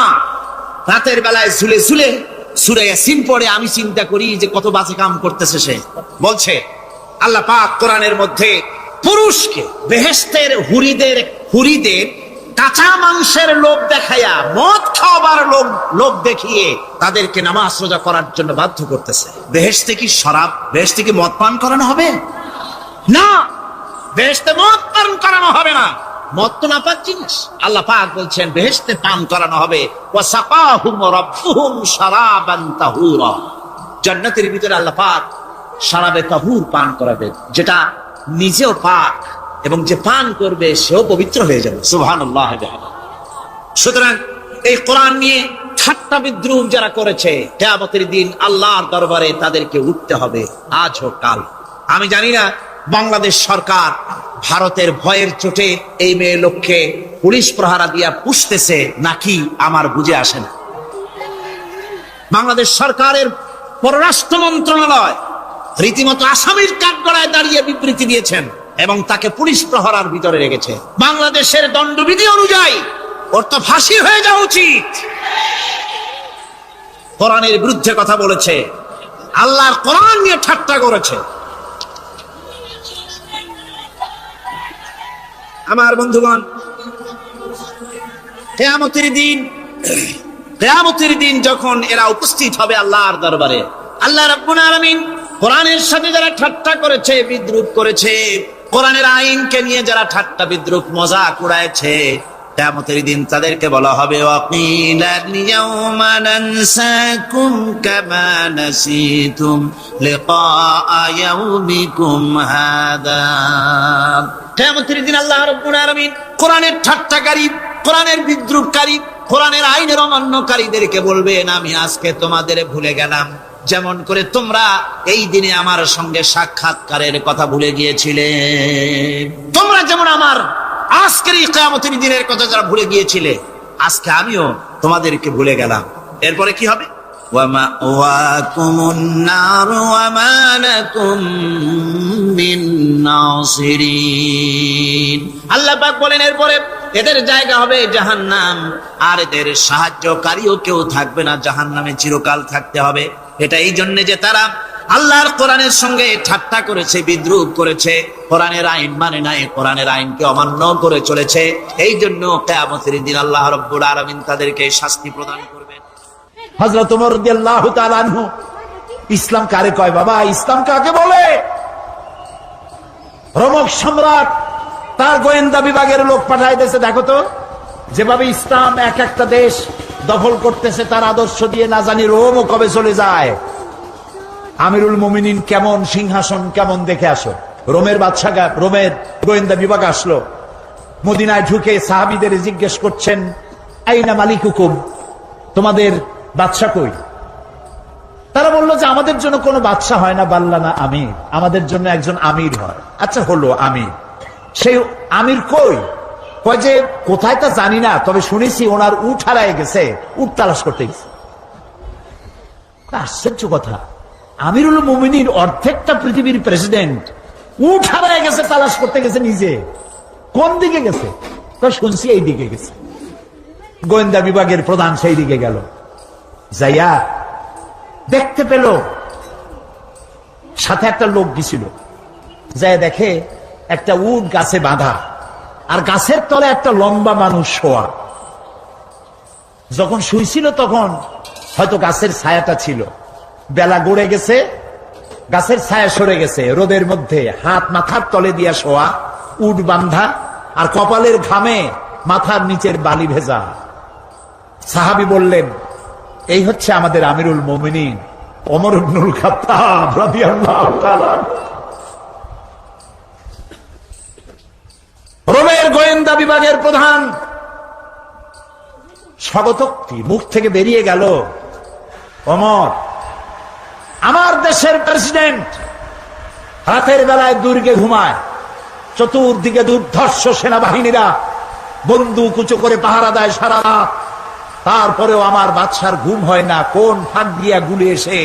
রাতের বেলায় ঝুলে ঝুলে সূরা ইয়াসিন পড়ে, আমি চিন্তা করি যে কত বাজে কাম করতেছে সে। বলছে আল্লাহ পাক কোরআনের মধ্যে পুরুষকে বেহেশতের হুরিদের কাঁচা মাংসের লোভ দেখাইয়া, মদ খাওয়াবার লোভ দেখিয়ে তাদেরকে নামাজ রোজা করার জন্য বাধ্য করতেছে। বেহেশতে কি শরাব, বেহেশতে কি মদ পান করানো হবে? না, বেহেশতে মদ পান করানো হবে না। মদ তো নাপাক জিনিস। আল্লাহ পাক বলছেন বেহেশতে পান করানো হবে, ওয়াসাকাহুম রাব্বুহুম শারাবান তাহুরা। জান্নাতের ভিতরে আল্লাহ পাক শারাবে তাহুর পান করাবেন, যেটা নিজেও পাক এবং যে পান করবে সেও পবিত্র হয়ে যাবে। সুবহানাল্লাহ। সুতরাং এই কোরআন নিয়ে ঠাট্টা বিদ্রুপ যারা করেছে, কিয়ামতের দিন আল্লাহর দরবারে তাদেরকে উঠতে হবে, আজ হোক কাল। আমি জানি না বাংলাদেশ সরকার ভারতের ভয়ের চোটে এই মেয়ে লোককে পুলিশ প্রহারা দিয়া পুষতেছে নাকি আমার বুঝে আসে না। বাংলাদেশ সরকারের পররাষ্ট্র মন্ত্রণালয় রীতিমতো আসামির কাঠগড়ায় দাঁড়িয়ে বিবৃতি দিয়েছেন এবং তাকে পুলিশ প্রহরার ভিতরে রেখেছে। বাংলাদেশের দণ্ডবিধি অনুযায়ী ওর তো ফাঁসি হয়ে যাওয়া উচিত। কোরআনের বিরুদ্ধে কথা বলেছে, আল্লাহর কোরআন নিয়ে ঠাট্টা করেছে। আমার বন্ধুগণ, কিয়ামতের দিন যখন এরা উপস্থিত হবে আল্লাহর দরবারে, আল্লাহ রাব্বুল আলামিন কোরআনের সাথে যারা ঠাট্টা করেছে, বিদ্রুপ করেছে, কোরআনের আইনকে নিয়ে যারা ঠাট্টা বিদ্রুপ মজাক উড়াইছে, কিয়ামতের দিন তাদেরকে বলা হবে ওয়াকিলাল ইয়াউমা নানসাকুম কামা নাসিতুম লিকা ইয়াউমিকুম হাদা। কিয়ামতের দিন আল্লাহ রাব্বুল আলামিন কোরআনের ঠাট্টাকারী, কোরআনের বিদ্রুপকারী, কোরআনের আইনের অমান্যকারীদেরকে বলবেন আমি আজকে তোমাদের ভুলে গেলাম, যেমন করে তোমরা এই দিনে আমার সঙ্গে সাক্ষাৎকারের কথা ভুলে গিয়েছিলে। তোমরা যেমন আমার আজকের এই কিয়ামতের দিনের কথা যারা ভুলে গিয়েছিলে, আজকে আমিও তোমাদেরকে ভুলে গেলাম। এরপরে কি হবে? ওয়ামাওয়াকুমুন নার ওয়া মা লাকুম মিন নাসিরিন। আল্লাহ পাক বলেন এরপরে এদের জায়গা হবে জাহান্নাম, আর এদের সাহায্যকারীও কেউ থাকবে না, জাহান্নামে চিরকাল থাকতে হবে। এটা এই জন্য যে তারা আল্লাহর কোরআনের সঙ্গে ঠাট্টা করেছে, বিদ্রুপ করেছে, কোরআনের আইন মানে নাই, কোরআনের আইনকে অমান্য করে চলেছে। এই জন্য কিয়ামতের দিন আল্লাহ রাব্বুল আলামিন তাদেরকে শাস্তি প্রদান করবেন। হযরত ওমর রাদিয়াল্লাহু তাআলা আনহু, ইসলাম কারে কয় বাবা, ইসলাম কাকে বলে? রোমক সম্রাট তার গোয়েন্দা বিভাগের লোক পাঠায় দিয়েছে, দেখো তো যেভাবে ইসলাম এক একটা দেশ দখল করতেছে, তার আদর্শ দিয়ে না জানি রোমও কবে চলে যায়। আমিরুল মুমিনিন কেমন সিংহাসন, কেমন দেখে আসো। রোমের বাদশা, রোমের গোয়েন্দা বিভাগ আসলো, মদিনায় ঢুকে সাহাবীদের জিজ্ঞেস করছেন আইনা মালিকুকুম, তোমাদের বাদশা কই? তারা বললো যে আমাদের জন্য কোনো বাদশা হয় না, বাল্লানা আমির, আমাদের জন্য একজন আমির হয়। আচ্ছা হলো আমির, সেই আমির কই? কয় যে কোথায় তা জানি না, তবে শুনেছি ওনার উট হারায় গেছে, উট তালাশ করতে গেছে। আশ্চর্য কথা, আমিরুল মুমিনিন অর্ধেকটা পৃথিবীর প্রেসিডেন্ট, উট হারায় গেছে, তালাশ করতে গেছে নিজে। কোন দিকে গেছে? শুনছি এই দিকে গেছে। গোয়েন্দা বিভাগের প্রধান সেই দিকে গেল, যাইয়া দেখতে পেল সাথে একটা লোক গেছিল, যাই দেখে একটা উট গাছে বাঁধা, আর গাছের তলে একটা লম্বা মানুষ শোয়া। যখন শুইছিল তখন হয়তো গাছের ছায়াটা ছিল, বেলা গড়ে গেছে, গাছের ছায়া সরে গেছে, রোদের মধ্যে হাত মাথার তলে দিয়া শোয়া, উট বান্ধা, আর কপালের ঘামে মাথার নিচের বালি ভেজা। সাহাবী বললেন এই হচ্ছে আমাদের আমিরুল মুমিনিন ওমর ইবনুল খাত্তাব রাদিয়াল্লাহু তাআলা। রোমের গোয়েন্দা বিভাগের প্রধান স্বাগতোক্তি মুখ থেকে বেরিয়ে গেল, ওমর আমার দেশের প্রেসিডেন্ট রাতের বেলায় দুর্গে ঘুমায়, চতুর্দিকে দুর্ধর্ষ সেনাবাহিনীরা বন্দুক উঁচু করে পাহারা দেয় সারা রাত, তারপরেও আমার বাদশার ঘুম হয় না, কোন ফাঁক দিয়া গুলি এসে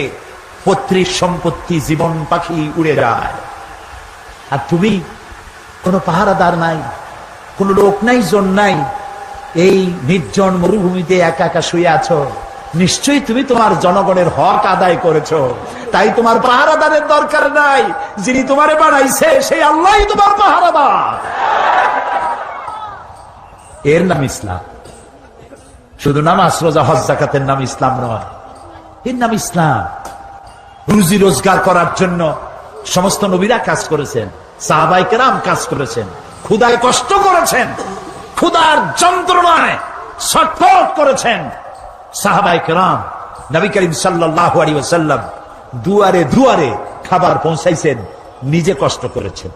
পৈতৃক সম্পত্তি জীবন পাখি উড়ে যায়। আর তুমি কোনো পাহারাদার নাই, কোন লোক নাই, জন নাই, এই নির্জন মরুভূমিতে একা একা শুয়ে আছো, নিশ্চয়ই তুমি তোমার জনগণের হক আদায় করেছো, তাই তোমার পাহারাদারের দরকার নাই, যিনি তোমারে বানাইছে সেই আল্লাহই তোমার পাহারাদার। এর নাম ইসলাম। শুধু নামাজ রোজা হজ যাকাতের নাম ইসলাম নয়, এর নাম ইসলাম। রুজি রোজগার করার জন্য সমস্ত নবীরা কাজ করেছেন, সাহাবায়ে কেরাম কাজ করেছেন, ক্ষুধায় কষ্ট করেছেন, ক্ষুধার যন্ত্রণায় ছটফট করেছেন সাহাবায়ে কেরাম। নবী করিম সাল্লাল্লাহু আলাইহি ওয়াসাল্লাম দুয়ারে দুয়ারে খাবার পৌঁছাইছেন, নিজে কষ্ট করেছেন।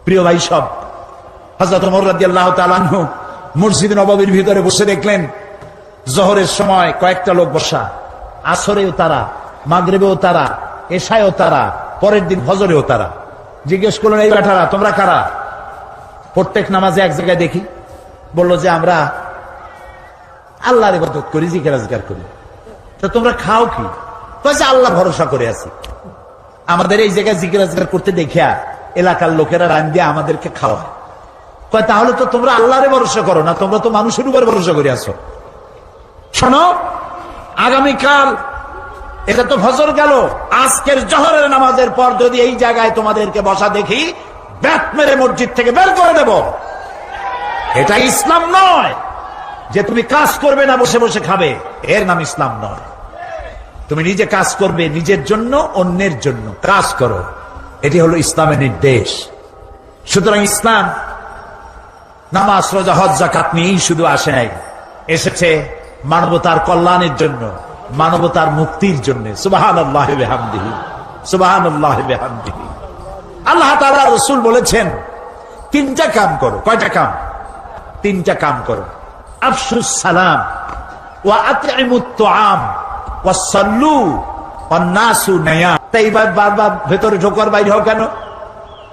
প্রিয় ভাই সব, হযরত ওমর রাদিয়াল্লাহু তাআলা আনহু মসজিদ নববীর ভিতরে বসে দেখলেন জোহরের সময় কয়েকটা লোক বসা, আসরেও তারা, মাগরিবেও তারা, এশায়ও তারা, পরের দিন ফজরেও তারা। জিজ্ঞেস করলেন এই বেটারা তোমরা কারা? প্রত্যেক নামাজে এক জায়গায় দেখি, বললো যে আমরা আল্লাহর ইবাদত করি, জিকির আজকার করি। তো তোমরা খাও কি? কইছে আল্লাহ ভরসা করে আছি, আমাদের এই জায়গায় জিকির আজকার করতে দেখিয়া এলাকার লোকেরা রান দিয়ে আমাদেরকে খাওয়ায়। কয় তাহলে তো তোমরা আল্লাহরে ভরসা করো না, তোমরা তো মানুষের উপর ভরসা করে আছো। শোনো, আগামীকাল এটা তো ফজর গেল, আজকের জোহরের নামাজের পর যদি এই জায়গায় তোমাদেরকে বসা দেখি, ব্যাট মেরে মসজিদ থেকে বের করে দেব। এটা ইসলাম নয় যে তুমি কাজ করবে না, বসে বসে খাবে, এর নাম ইসলাম নয়। তুমি নিজে কাজ করবে, নিজের জন্য, অন্যের জন্য কাজ করো, এটি হলো ইসলামের নির্দেশ। সুতরাং ইসলাম নামাজ, রোজা, হজ, যাকাত নিয়েই শুধু আসে নাই, এসেছে মানবতার কল্যাণের জন্য, মানবতার মুক্তির জন্য। সুবহানাল্লাহি ওয়া বিহামদিহি, সুবহানাল্লাহি ওয়া বিহামদিহি। আল্লাহ তাআলা রাসূল বলেছেন তিনটা কাম করো। কয়টা কাম? তিনটা কাম করো। আফশুস সালাম ওয়া আতইমুত তুআম ওয়া সাল্লু ওয়ান নাসু নিয়াম। তাই বারবার ভেতরে ঢোকার বাইরে হও কেন?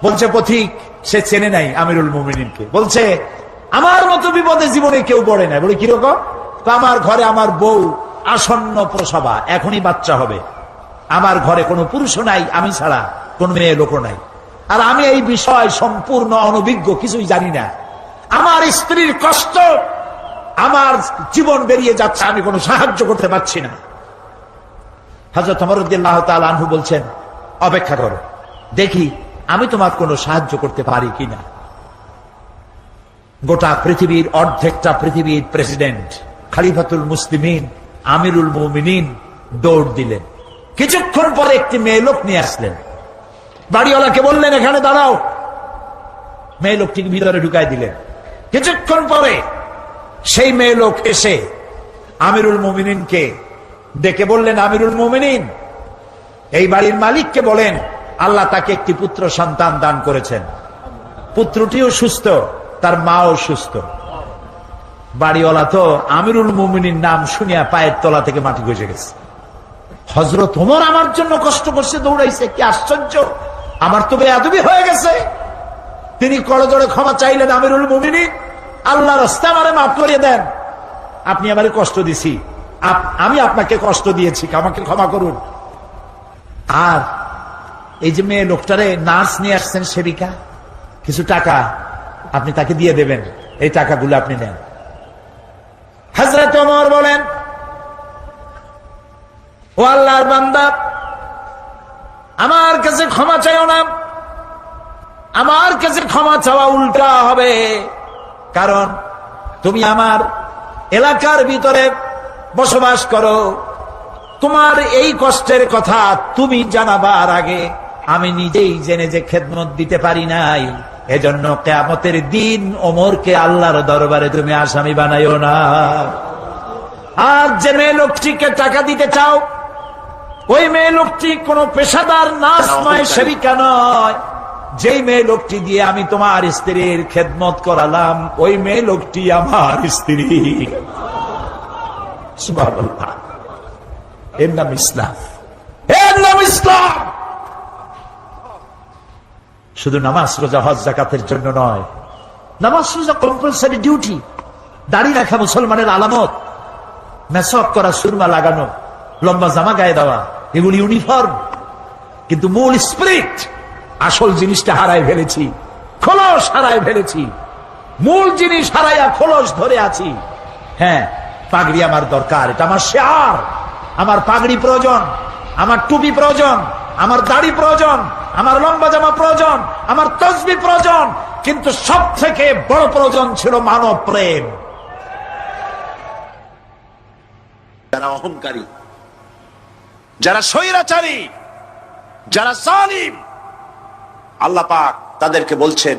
বলছে পথিক সে চেনে নাই আমিরুল মুমিনিনকে, বলছে আমার মতো বিপদে জীবনে কেউ পড়ে না। বলে কিরকম? আমার ঘরে আমার বউ আসন্ন প্রসবা, এখনই বাচ্চা হবে, আমার ঘরে কোনো পুরুষও নাই, আমি ছাড়া কোন মেয়ে লোকও নাই, আর আমি এই বিষয় সম্পূর্ণ অনভিজ্ঞ, কিছুই জানি না। আমার স্ত্রীর কষ্ট, আমার জীবন বেরিয়ে যাচ্ছে, আমি কোনো সাহায্য করতে পারছি না। হযরত ওমর রাদিয়াল্লাহু তাআলা আনহু বলছেন অপেক্ষা করো, দেখি আমি তোমার কোনো সাহায্য করতে পারি কিনা। গোটা পৃথিবীর অর্ধেকটা পৃথিবীর প্রেসিডেন্ট, খলিফাতুল মুসলিমিন, আমিরুল মুমিনিন দৌড় দিলেন। কিছুক্ষণ পরে একটি মেয়ে লোক নিয়ে আসলেন, বাড়িওয়ালাকে বললেন এখানে দাঁড়াও, মেয়ে লোকটিকে ভিতরে ঢুকাই দিলেন। কিছুক্ষণ পরে সেই মেয়ে লোক এসে আমিরুল মুমিনিনকে ডেকে বললেন, আমিরুল মুমিনিন, এই বাড়ির মালিককে বলেন আল্লাহ তাকে একটি পুত্র সন্তান দান করেছেন, পুত্রটিও সুস্থ, তার মাও সুস্থ। বাড়িওয়ালা তো আমিরুল মুমিনিন নাম শুনিয়া পায়ের তলা থেকে মাটি গজে গেছে। হযরত ওমর আমার জন্য কষ্ট করছে, দৌড়াইছে, কি আশ্চর্য, আমার তো বেয়াদবি হয়ে গেছে। তিনি করজোড়ে ক্ষমা চাইলেন, আমিরুল মুমিনিন, আল্লাহর রাস্তায় আমারে মাফ করিয়ে দেন, আপনি আমারে কষ্ট দিছি, আমি আপনাকে কষ্ট দিয়েছি, আমাকে ক্ষমা করুন। আর এই যে মেয়ে লোকটারে নার্স নিয়ে আসছেন, সেবিকা, কিছু টাকা আপনি তাকে দিয়ে দেবেন, এই টাকাগুলো আপনি নেন। হযরত ওমর বলেন, ও আল্লাহর বান্দা, আমার কাছে ক্ষমা চাইও না, আমার কাছে ক্ষমা চাওয়া উল্টা হবে, কারণ তুমি আমার এলাকার ভিতরে বসবাস করো, তোমার এই কষ্টের কথা তুমি জানাবার আগে আমি নিজেই জেনে যে খেদমত দিতে পারি নাই, এজন্য কিয়ামতের দিন ওমরকে আল্লাহর দরবারে তুমি আসামি বানাইও না। আর যে মেয়ে লোকটিকে টাকা দিতে চাও, ওই মেয়ে লোকটি কোন পেশাদার নার্স নয়, সেবিকা নয়, যেই মেয়ে লোকটি দিয়ে আমি তোমার স্ত্রীর খেদমত করালাম, ওই মেয়ে লোকটি আমার স্ত্রী। সুবহানাল্লাহ, এর নাম ইসলাম, এর নাম ইসলাম। শুধু নামাজ, রোজা, হজ, যাকাতের জন্য নয়, নামাজ রোজা কম্পালসারি ডিউটি, দাড়ি রাখা মুসলমানের আলামত, মেসওয়াক করা, সুরমা লাগানো, লম্বা জামা গায়ে দেওয়া, এগুলি ইউনিফর্ম। কিন্তু মূল স্পিরিট, আসল জিনিসটা হারাই ফেলেছি, খোলস হারাই ফেলেছি, মূল জিনিস হারাইয়া খোলস ধরে আছি। হ্যাঁ, পাগড়ি আমার দরকার, এটা আমার শেয়ার, আমার পাগড়ি প্রয়োজন, আমার টুপি প্রয়োজন, আমার দাড়ি প্রয়োজন, আমার লম্বা জামা প্রয়োজন, আমার তসবিহ প্রয়োজন, কিন্তু সব থেকে বড় প্রয়োজন ছিল মানব প্রেম। যারা অহংকারী, যারা স্বৈরাচারী, যারা জালিম, আল্লাহ পাক তাদেরকে বলছেন,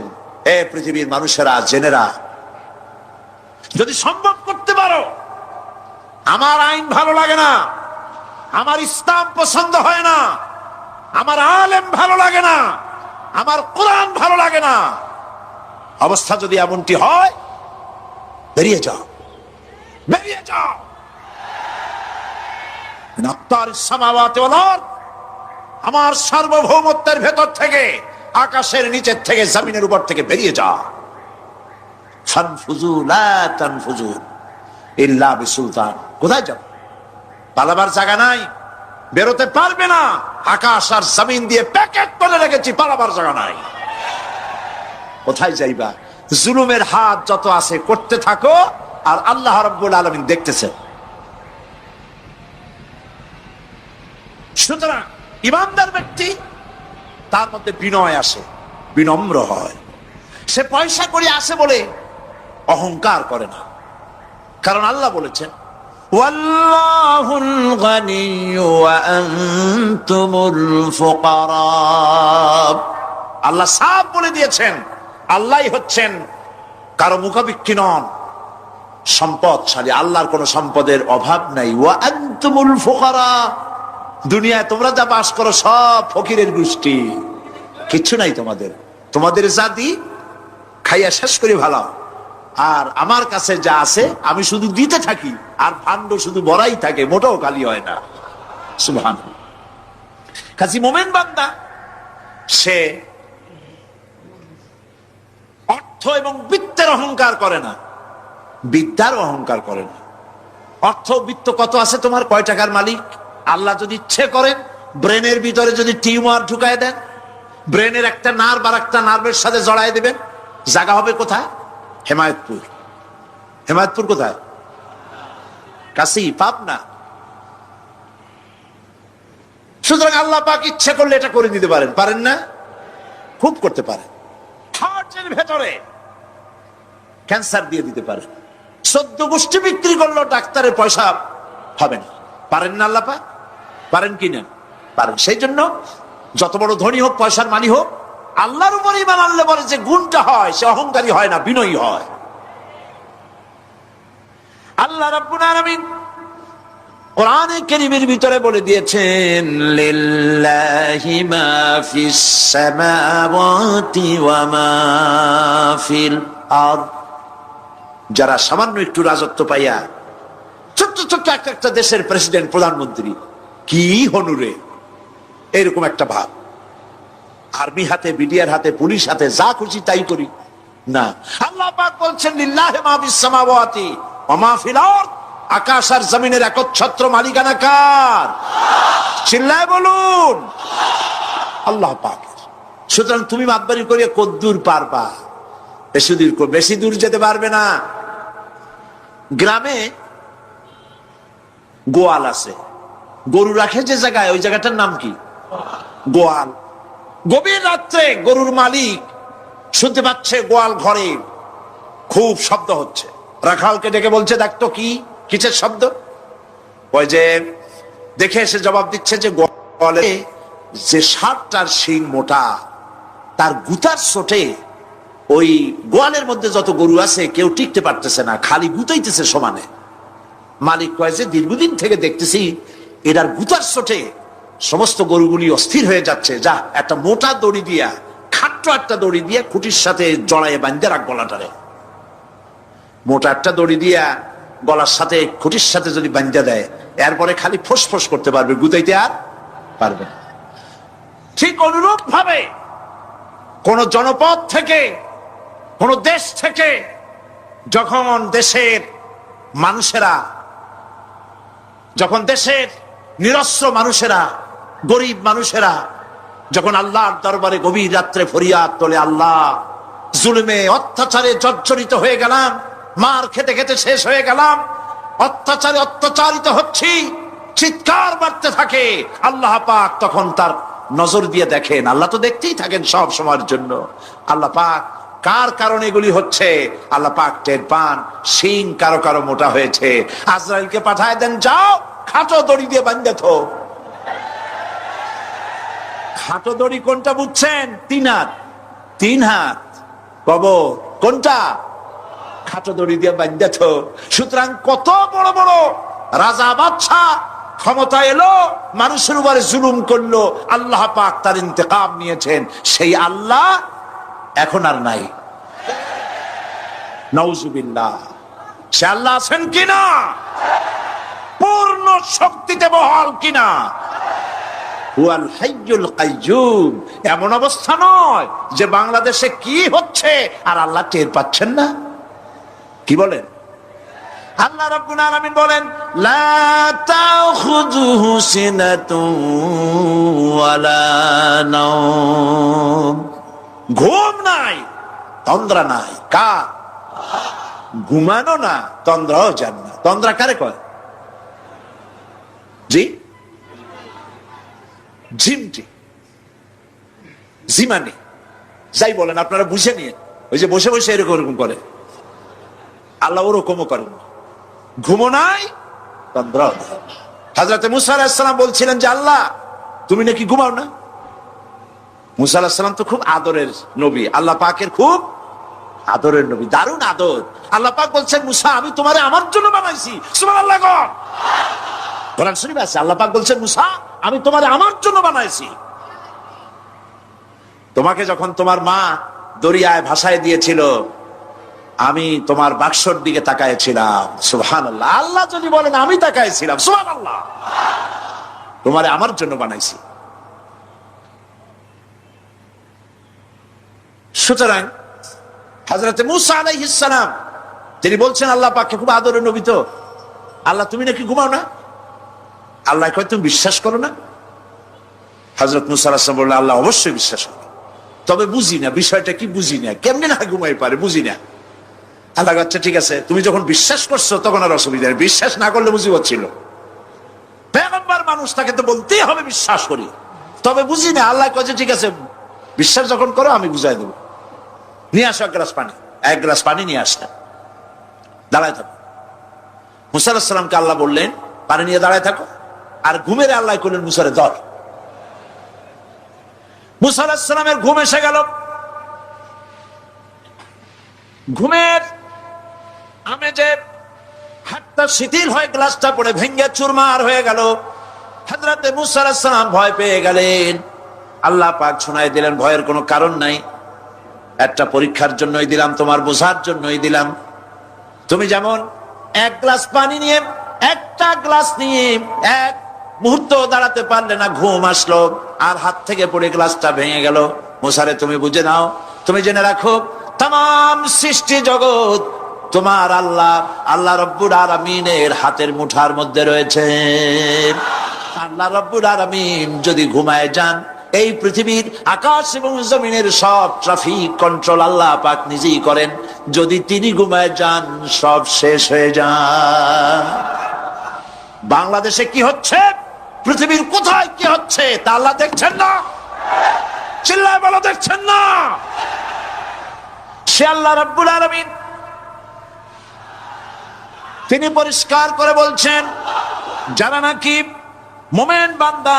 এ পৃথিবীর মানুষেরা, জেনেরা, যদি সম্ভব করতে পারো, আমার আইন ভালো লাগে না, আমার ইসলাম পছন্দ হয় না, আমার আলেম ভালো লাগে না, আমার কোরআন ভালো লাগে না, অবস্থা যদি এমনটি হয়, বেরিয়ে যাও, বেরিয়ে যাও। আমার সার্বভৌমত্বের ভেতর থেকে, আকাশের নিচের থেকে, জমিনের উপর থেকে বেরিয়ে যা। ফানফুযু লা তানফুযু ইল্লা বিসুলতান। কোথায় যাও? পালাবার জায়গা নাই, বেরোতে পারবে না, আকাশ আর জমিন দিয়ে প্যাকেট করে রেখেছি, পালাবার জায়গা নাই। কোথায় যাইবা? জুলুমের হাত যত আছে করতে থাকো, আর আল্লাহ রাব্বুল আলামিন দেখতেছেন। সুতরাং ইমানদার ব্যক্তি, তার মধ্যে বিনয় আসে, বিনম্র হয়। সে পয়সা করে আসে বলে অহংকার করে না, কারণ আল্লাহ বলেছেন ওয়াল্লাহুল গানিয়্যু ওয়া আনতুমুল ফুকারা। আল্লাহ সাফ বলে দিয়েছেন আল্লাহই হচ্ছেন কারো মুখাপেক্ষী নন, সম্পদশালী। আল্লাহর কোন সম্পদের অভাব নাই। ওয়া আনতুমুল ফুকারা, দুনিয়ায় তোমরা যা বাস করো সব ফকিরের গোষ্ঠী, কিচ্ছু নাই তোমাদের। তোমাদের জাতি খাইয়া শেষ করে ভালো, আর আমার কাছে যা আছে আমি শুধু দিতে থাকি, আর ভাণ্ড শুধু ভরাই থাকে, মোটেও খালি হয় না। সুবহানাল্লাহ। কাজী মোমেন বান্দা সে অর্থ এবং বিত্তের অহংকার করে না, বিদ্যার অহংকার করে না। অর্থ বিত্ত কত আছে তোমার, কয় টাকার মালিক? আল্লাহ যদি ইচ্ছে করেন ব্রেনের ভিতরে যদি টিউমার ঢুকায় দেন, ব্রেনের একটা নার্ভ আর একটা নার্ভের সাথে জড়ায় দেবেন, জায়গা হবে কোথায়? হেমায়তপুর। হেমায়তপুর কোথায়? কাশি, পাবনা। সুতরাং আল্লাহ পাক ইচ্ছে করলে এটা করে দিতে পারেন, পারেন না? খুব করতে পারেন। হার্টের ভেতরে ক্যান্সার দিয়ে দিতে পারেন। 14 গোষ্ঠী বিক্রি করলো, ডাক্তারের পয়সা হবে না, পারেন না আল্লাহ পাক? পারেন কিনা? পারেন। সেই জন্য যত বড় ধনী হোক, পয়সার মালিক হোক, আল্লাহর উপর ঈমান আনলে বলে যে গুণটা হয়, সে অহংকারী হয় না, বিনয়ী হয়। আল্লাহ রাব্বুল আলামিন কোরআনে কারীমের ভিতরে বলে দিয়েছেন লিল্লাহি মা ফিস সামাওয়াতি ওয়া মা ফিল আরদ। যারা সামান্য একটু রাজত্ব পাইয়া ছোট্ট ছোট্ট একটা দেশের প্রেসিডেন্ট, প্রধানমন্ত্রী, কি হনুরে, এরকম একটা ভাব। আর্মি হাতে, বিডিআর হাতে, পুলিশ হাতে, যা খুশি তাই করি না। আল্লাহ পাক বলছেন লিল্লাহি মা ফিস সামাওয়াতি ওয়া মা ফিল আরদ। আকাশ আর জমিনের একচ্ছত্র মালিকানা কার? চিল্লায় বলুন আল্লাহ পাকের। সুতরাং তুমি মাতবাড়ি করিয়া কদ্দূর পারবা? বেশি দূর যেতে পারবে না। গ্রামে গোয়াল আছে, গরু রাখে যে জায়গায়, ওই জায়গাটার নাম কি? গোয়াল। গভীর রাত্রে গরুর মালিক শুনতে পাচ্ছে গোয়াল ঘরে খুব শব্দ হচ্ছে। রাখালকে ডেকে বলছে, দেখতো কি কিসের শব্দ? ওই যে দেখে এসে জবাব দিচ্ছে যে গোয়ালে যে 60টার শিং মোটা, তার গুতার চোটে ওই গোয়ালের মধ্যে যত গরু আছে কেউ টিকতে পারতেছে না, খালি গুতাইতেছে সমানে। মালিক কয় যে দীর্ঘদিন থেকে দেখতেছি এটার গুতার চোটে সমস্ত গরুগুলি অস্থির হয়ে যাচ্ছে, যা একটা মোটা দড়ি দিয়া, খাট্ট একটা দড়ি দিয়া খুঁটির সাথে জড়াইয়ে বাঁধতে রাখ গলাটারে। মোটা একটা দড়ি দিয়া গলার সাথে খুঁটির সাথে যদি বাঁধতে দেয়, এরপরে খালি ফোঁস করতে পারবে, গুতাইতে আর পারবে না। ঠিক অনুরূপ ভাবে কোন জনপদ থেকে, কোন দেশ থেকে যখন দেশের মানুষেরা, যখন দেশের নিরস্ত্র মানুষেরা, গরিব মানুষেরা যখন আল্লাহর দরবারে গভীর রাত্রে ফরিয়াদ তোলে, আল্লাহ জুলুমে অত্যাচারে জর্জরিত হয়ে গেলাম, মার খেতে খেতে শেষ হয়ে গেলাম, অত্যাচারে অত্যাচারিত হচ্ছি, চিৎকার বাড়তে থাকে, আল্লাহ পাক তখন তার নজর দিয়ে দেখেন। আল্লাহ তো দেখতেই থাকেন সব সময়ের জন্য। আল্লাহ পাক কার কারণে এগুলি হচ্ছে আল্লাহ পাক টের পান। শিং কারো কারো মোটা হয়েছে, আজরাইলকে পাঠায় দেন, যাও খাটো দড়ি দিয়ে বাঁধে থো। খাটো দড়ি কোনটা বুঝছেন? 3 হাত। 3 হাত কবর কোনটা? খাটো দড়ি দিয়ে বাঁধে থো। সুতরাং কত বড় বড় রাজা বাদশা ক্ষমতা এলো, মানুষের উপরে জুলুম করলো, আল্লাহ পাক তার ইন্তেকাম নিয়েছেন। সেই আল্লাহ এখন আর নাই, নাউজুবিল্লাহ। সে আল্লাহ আছেন কিনা? পূর্ণ শক্তিতে বহাল কিনা? হুয়াল হাইয়ুল কাইয়্যুম। এমন অবস্থা নয় যে বাংলাদেশে কি হচ্ছে আর আল্লাহ টের পাচ্ছেন না। কি বলেন? আল্লাহ রাব্বুল আলামিন বলেন, লা তাখুযুহু সিনাতুন ওয়ালা নাওম। ঘুম নাই, তন্দ্রা নাই। কার? ঘুমানো না, তন্দ্রাও যান না। তন্দ্রা কারে কয়? জি, ঝিমটি, জিমানি, যাই বলেন আপনারা বুঝে নিয়ে। ওই যে বসে বসে এরকম এরকম করে, আল্লাহ ওরকমও করেন। ঘুমো নাই, তন্দ্রাও নাই। হযরত মুসা আলাইহিস সালাম বলছিলেন যে আল্লাহ তুমি নাকি ঘুমাও না। মুসা আলাইহিস সালাম তো খুব আদরের নবী, আল্লাহ পাকের খুব আদরের নবী, দারুণ আদর। আল্লাহ পাক বলছেন মুসা আমি তোমারে আমার জন্য বানাইছি। সুবহানাল্লাহ। কোরআন শরীফে আছে আল্লাহ পাক বলছেন মুসা আমি তোমারে আমার জন্য বানাইছি। তোমাকে যখন তোমার মা দরিয়ায় ভাসায় দিয়েছিল আমি তোমার বাক্সর দিকে তাকাইছিলাম। সুবহানাল্লাহ। আল্লাহ যদি বলেন আমি তাকাইছিলাম, সুবহানাল্লাহ। তোমারে আমার জন্য বানাইছি। সুতরাং হযরত মুসা আলাইহিস সালাম তিনি বলছেন আল্লাহ পাককে খুব আদরের নবী তো, আল্লাহ তুমি নাকি ঘুমাও না। আল্লাহ কয় তুমি বিশ্বাস করো না। হযরত মুসা আলাইহিস সালাম বললেন আল্লাহ অবশ্যই বিশ্বাস করি, তবে বুঝি না বিষয়টা কি, বুঝি না কেমনে না ঘুমাই পারে, বুঝি না। আল্লাহ আচ্ছা ঠিক আছে, তুমি যখন বিশ্বাস করছো তখন আর অসুবিধা নেই, বিশ্বাস না করলে মুসিবত ছিল। পয়গম্বর মানুষ তাকে তো বলতেই হবে বিশ্বাস করি, তবে বুঝি না। আল্লাহ কয় ঠিক আছে বিশ্বাস যখন করো আমি বুঝাই দেবো। নিয়ে আসো এক গ্লাস পানি। এক গ্লাস পানি নিয়ে আসা, দাঁড়ায় থাকো। মুসা আলাইহিস সালামকে আল্লাহ বললেন পানি নিয়ে দাঁড়ায় থাকো, আর ঘুমের আল্লাহ করলেন মুসারে ধর। মুসা আলাইহিস সালামের ঘুম এসে গেল। ঘুমের আমেজে হাতটা শিথিল হয়ে গ্লাসটা পড়ে ভেঙ্গে চুরমার হয়ে গেল। হযরত মুসা আলাইহিস সালাম ভয় পেয়ে গেলেন। আল্লাহ পাক শোনায় দিলেন ভয়ের কোনো কারণ নাই, একটা পরীক্ষার জন্যই দিলাম, তোমার বোঝার জন্যই দিলাম। তুমি যেমন এক গ্লাস পানি নিয়ে, একটা গ্লাস নিয়ে এক মুহূর্ত দাঁড়াতে পারলে না, ঘুম আসলো আর হাত থেকে পড়ে গ্লাসটা ভেঙে গেল। মুসারে তুমি বুঝে নাও, তুমি জেনে রাখো তাম সৃষ্টি জগৎ তোমার আল্লাহ আল্লাহ রব্বুল আলামিনের হাতের মুঠার মধ্যে রয়েছে। আল্লাহ রব্বুল আলামিন যদি ঘুমায় যান, এই পৃথিবীর আকাশ এবং জমিনের সব ট্রাফিক কন্ট্রোল আল্লাহ পাক নিজেই করেন। যদি তিনি ঘুমায় যান সব শেষ হয়ে যান। বাংলাদেশে কি হচ্ছে, পৃথিবীর কোথায় কি হচ্ছে তা আল্লাহ দেখছেন না? চিল্লায় বলো দেখছেন না? সে আল্লাহ রাব্বুল আলামিন তিনি পরিষ্কার করে বলছেন যারা নাকি মুমিন বান্দা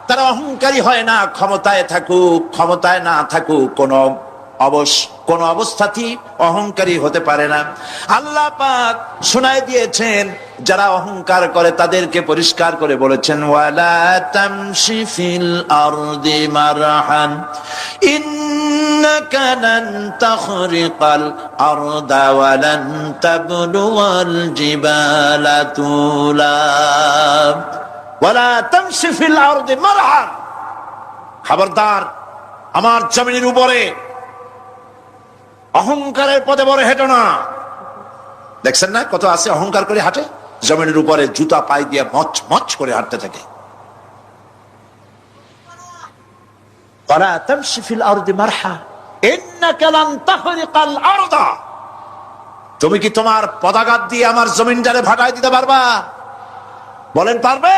তারা অহংকারী হয় না, ক্ষমতায় থাকুক ক্ষমতায় না থাকুক কোন অবস্থাতেই অহংকারী হতে পারে না। আল্লাহ পাক শোনায় দিয়েছেন যারা অহংকার করে তাদেরকে পরিষ্কার করে বলেছেন ওয়ালা তামশি ফিল আরদি মারহান ইন্নাকা লান তাখরিকাল আরদা ওয়া লান তাবলুগাল জিবালা তুলা ওয়ালা তামশি ফিল আরদি মারহান। খবরদার আমার জমিনের উপরে অহংকারের পদে বড় হেঁটো না। দেখছেন না কত আছে অহংকার করে হাঁটে, জমিনের উপরে জুতা পাই দিয়ে মচ মচ করে হাঁটতে থাকে। ওয়ালা তামশি ফিল আরদি মারহা ইন্নাকা লান তাখরিকাল আরদা। তুমি কি তোমার পদাঘাত দিয়ে আমার জমিনটারে ভাটাই দিতে পারবা? বলেন পারবে?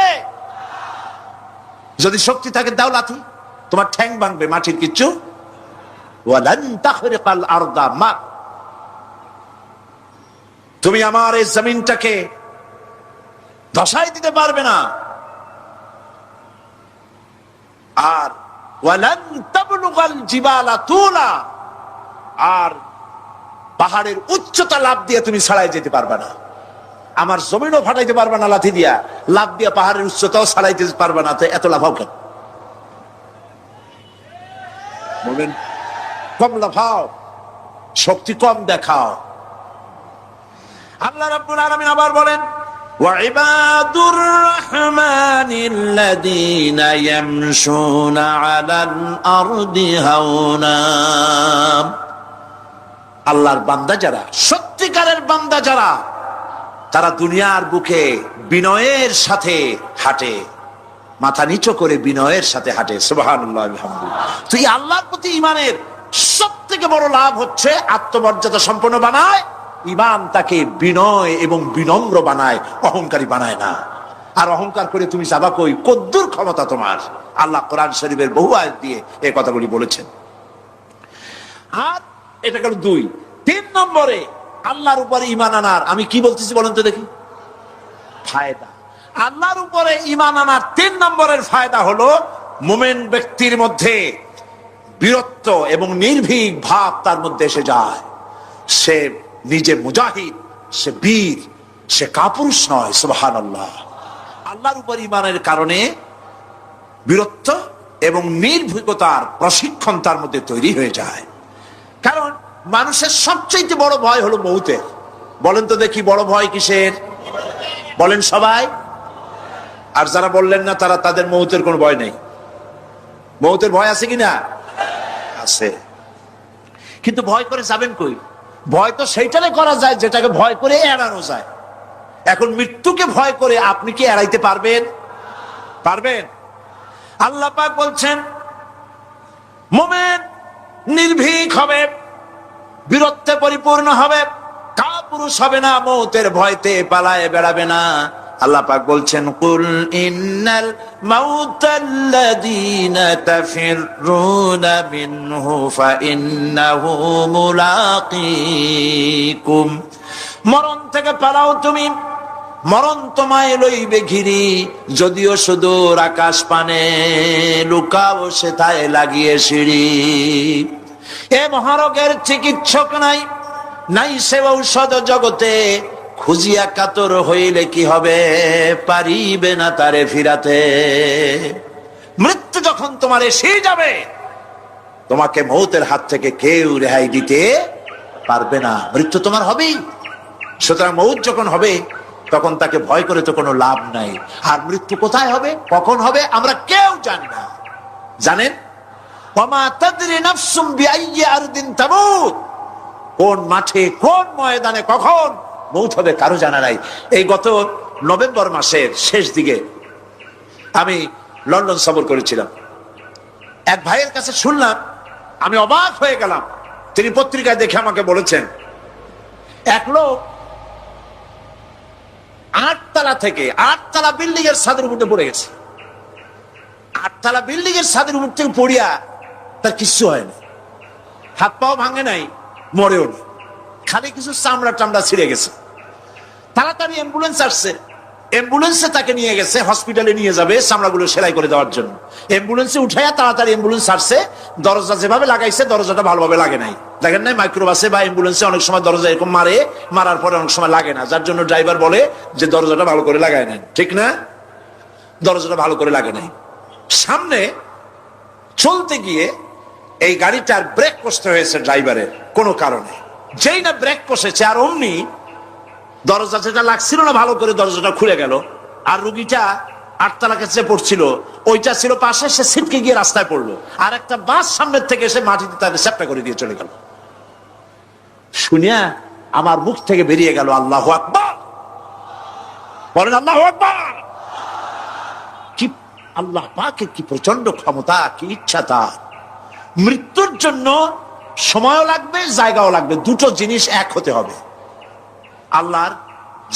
যদি শক্তি থাকে দাও লাথি, তোমার ঠ্যাং ভাঙবে, মাটির কিচ্ছু। ওয়ালান তাখরিকাল আরদা মা, তুমি আমার এই জমিনটাকে ধসাই দিতে পারবে না। আর ওয়ালান তাবলুগাল জিবালা তুলা, আর পাহাড়ের উচ্চতা লাফ দিয়ে তুমি ছাড়াই যেতে পারবে না। আমার জমিনও ফাটাইতে পারবে না লাথি দিয়া, লাফ দিয়া পাহাড়ের উচ্চতাও ছাড়াইতে পারবে না। তো এত লাফাও কেন? বলবেন কম লাফাও, শক্তি কম দেখাও। আল্লাহ রাব্বুল আলামিন আবার বলেন ওয়াইবাদুর রাহমানিল্লাযীনা ইয়ামশুনা আলাল আরদি হাওনা। আল্লাহর বান্দা যারা, সত্যিকারের বান্দা যারা, তারা দুনিয়ার বুকে বিনয়ের সাথে হাঁটে, মাথা নিচু করে বিনয়ের সাথে হাঁটে। সুবহানাল্লাহ আলহামদুলিল্লাহ। তুই আল্লাহর প্রতি ঈমানের সত্যি থেকে বড় লাভ হচ্ছে আত্মমর্যাদা সম্পন্ন বানায়, ইমান তাকে বিনয় এবং বিনম্র বানায়, অহংকারী বানায় না। আর অহংকার করে তুমি যাবা কই? কদ্দুর ক্ষমতা তোমার? আল্লাহ কোরআন শরীফের বহু আয়াত দিয়ে এই কথাগুলি বলেছেন। আর এটা গেল 2। 3 নম্বরে আল্লাহর উপরে ঈমান আনার, আমি কি বলতেছি বলেন তো দেখি, ফায়দা। আল্লাহর উপরে ঈমান আনার 3 নম্বরের ফায়দা হলো মুমিন ব্যক্তির মধ্যে বীরত্ব এবং নির্ভীক ভাব তার মধ্যে এসে যায়। সে নিজে মুজাহিদ, সে বীর, সে কাপুরুষ নয়। সুবহানাল্লাহ। আল্লাহর উপর ঈমানের কারণে বীরত্ব এবং নির্ভীকতার প্রশিক্ষণ তার মধ্যে তৈরি হয়ে যায়। কারণ মানুষের সবচেয়ে বড় ভয় হলো মৌতের। বলেন তো দেখি, বড় ভয় কিসের? বলেন সবাই। আর যারা বললেন না তারা, তাদের মৌতের কোনো ভয় নেই। মৌতের ভয় আছে কিনা? আছে। কিন্তু ভয় করে যাবেন কই? ভয় তো সেইটারে করা যায় যেটাকে ভয় করে এড়ানো যায়। এখন মৃত্যুকে ভয় করে আপনি কি এড়াইতে পারবেন? পারবেন? আল্লাহ পাক বলছেন মুমিন নির্ভীক হবে, বীরত্বে পরিপূর্ণ হবে, কাপুরুষ হবে না, মৌতের ভয়তে পালায়ে বেড়াবে না। আল্লাহ পাক বলছেন কুল ইন্নাল মাউতাল্লাযীনা তাফিরুনা মিনহু ফাইন্নাহু মুলাকীকুম। মরণ থেকে পালাও তুমি, মরণ তোমায় লইবে ঘিরি, যদিও সুদূর আকাশ পানে, লুকাও সেথায় লাগিয়ে সিঁড়ি। এ মহারোগের চিকিৎসক নাই, নাই সে ঔষধ জগতে, খুঁজিয়া কাতর হইলে কি হবে, পারিবে না তারে ফিরাতে। মৃত্যু যখন তোমার এসে যাবে, তোমাকে মৌতের হাত থেকে কেউ রেহাই দিতে পারবে না। মৃত্যু তোমার হবেই। সুতরাং মৌত যখন হবে তখন তাকে ভয় করে তো কোনো লাভ নাই। আর মৃত্যু কোথায় হবে, কখন হবে, আমরা কেউ জানি না। জানেন? ওয়ামা তাদরি নাফসুম বিআইয়ি আরদিন তামুত। কোন মাঠে, কোন ময়দানে কখন মৌত হবে কারো জানা নাই। এই গত নভেম্বর মাসের শেষ দিকে আমি লন্ডন সফর করেছিলাম। এক ভাইয়ের কাছে শুনলাম, আমি অবাক হয়ে গেলাম। তিনি পত্রিকায় দেখে আমাকে বলেছেন এক লোক 8 তলা থেকে 8 তলা বিল্ডিং এর ছাদের উপরে পড়ে গেছে। 8 তলা বিল্ডিং এর ছাদের উপর থেকে পড়িয়া তার কিচ্ছু হয়নি, হাত পাও ভাঙে নাই, মরেও না, খালি কিছু চামড়া টামড়া ছিঁড়ে গেছে। তাড়াতাড়ি অ্যাম্বুলেন্স আসছে, অ্যাম্বুলেন্সে তাকে নিয়ে গেছে, হসপিটালে নিয়ে যাবে চামড়াগুলো সেলাই করে দেওয়ার জন্য। অ্যাম্বুলেন্সে উঠাইয়া তাড়াতাড়ি অ্যাম্বুলেন্স আসছে। দরজা যেভাবে লাগাইছে দরজাটা ভালোভাবে লাগে নাই। দেখেন নাই মাইক্রোবাসে বা অ্যাম্বুলেন্সে অনেক সময় দরজা এরকম মারে, মারার পরে অনেক সময় লাগে না, যার জন্য ড্রাইভার বলে যে দরজাটা ভালো করে লাগায় নেন, ঠিক না? দরজাটা ভালো করে লাগে নাই। সামনে চলতে গিয়ে এই গাড়িটার ব্রেক কষতে হয়েছে ড্রাইভারের কোনো কারণে। যেই না ব্রেক কষেছে আর অমনি দরজা যেটা লাগছিল না ভালো করে, দরজাটা খুলে গেল। আর রুগীটা 8 তলা কাছে পড়ছিল, ওইটা ছিল পাশে, সে ছিটকে গিয়ে রাস্তায় পড়লো। আর একটা বাস সামনের থেকে এসে মাটিতে তাকে চ্যাপ্টা করে দিয়ে চলে গেল। শুনিয়া আমার মুখ থেকে বেরিয়ে গেল আল্লাহু আকবার। বলেন আল্লাহু আকবার। কি আল্লাহ পাকের কি প্রচন্ড ক্ষমতা, কি ইচ্ছা তার। মৃত্যুর জন্য সময়ও লাগবে, জায়গাও লাগবে, দুটো জিনিস এক হতে হবে। আল্লাহর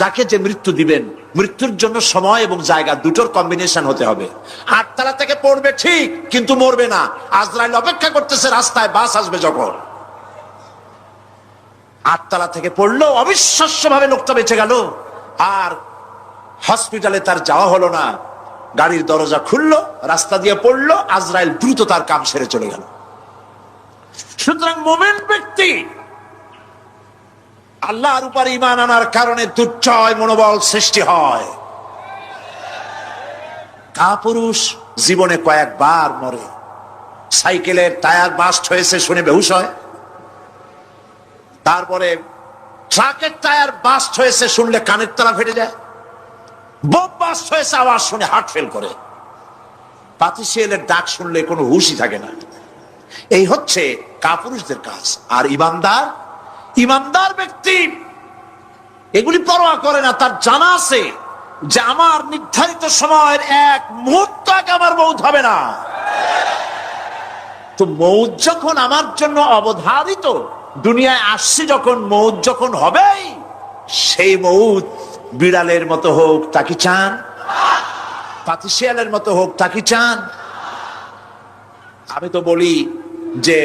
যাকে যে মৃত্যু দিবেন, মৃত্যুর জন্য সময় এবং জায়গা দুটোর কম্বিনেশন হতে হবে। 8 তলা থেকে পড়বে ঠিক, কিন্তু মরবে না। আজরাইল অপেক্ষা করতেছে রাস্তায়, বাস আসবে যখন। 8 তলা থেকে পড়লো, অবিশ্বাস্য ভাবে লোকটা বেঁচে গেল। আর হসপিটালে তার যাওয়া হলো না, গাড়ির দরজা খুললো, রাস্তা দিয়ে পড়লো, আজরাইল দ্রুত তার কাম সেরে চলে গেল। সুতরাং মুমিন ব্যক্তি আল্লাহর উপর ঈমান আনার কারণে দুর্জয় মনোবল সৃষ্টি হয়। কাপুরুষ জীবনে কয়েকবার মরে। সাইকেলের টায়ার বাস্ট হয়েছে শুনে বেহুশ হয়। তারপরে ট্রাকের টায়ার বাস্ট হয়েছে শুনলে কানের তলা ফেটে যায়। বোম বাস্ট হয়েছে আওয়াজ শুনে হার্ট ফেল করে। পাতিশিয়ালের ডাক শুনলে কোনো হুশই থাকে না। এই হচ্ছে কাপুরুষদের কাজ। আর ইমানদার, ইমানদার ব্যক্তি এগুলি পরোয়া করে না। তার জানা আছে যে আমার নির্ধারিত সময়ের 1 মুহূর্ত আগে আমার মৌত হবে না। তো মৌত যখন আমার জন্য অবধারিত, দুনিয়ায় আসছি যখন, মৌত যখন হবেই, সেই মৌত বিড়ালের মতো হোক তা কি চান? পাতিশিয়ালের মতো হোক তা কি চান? আমি তো বলি যে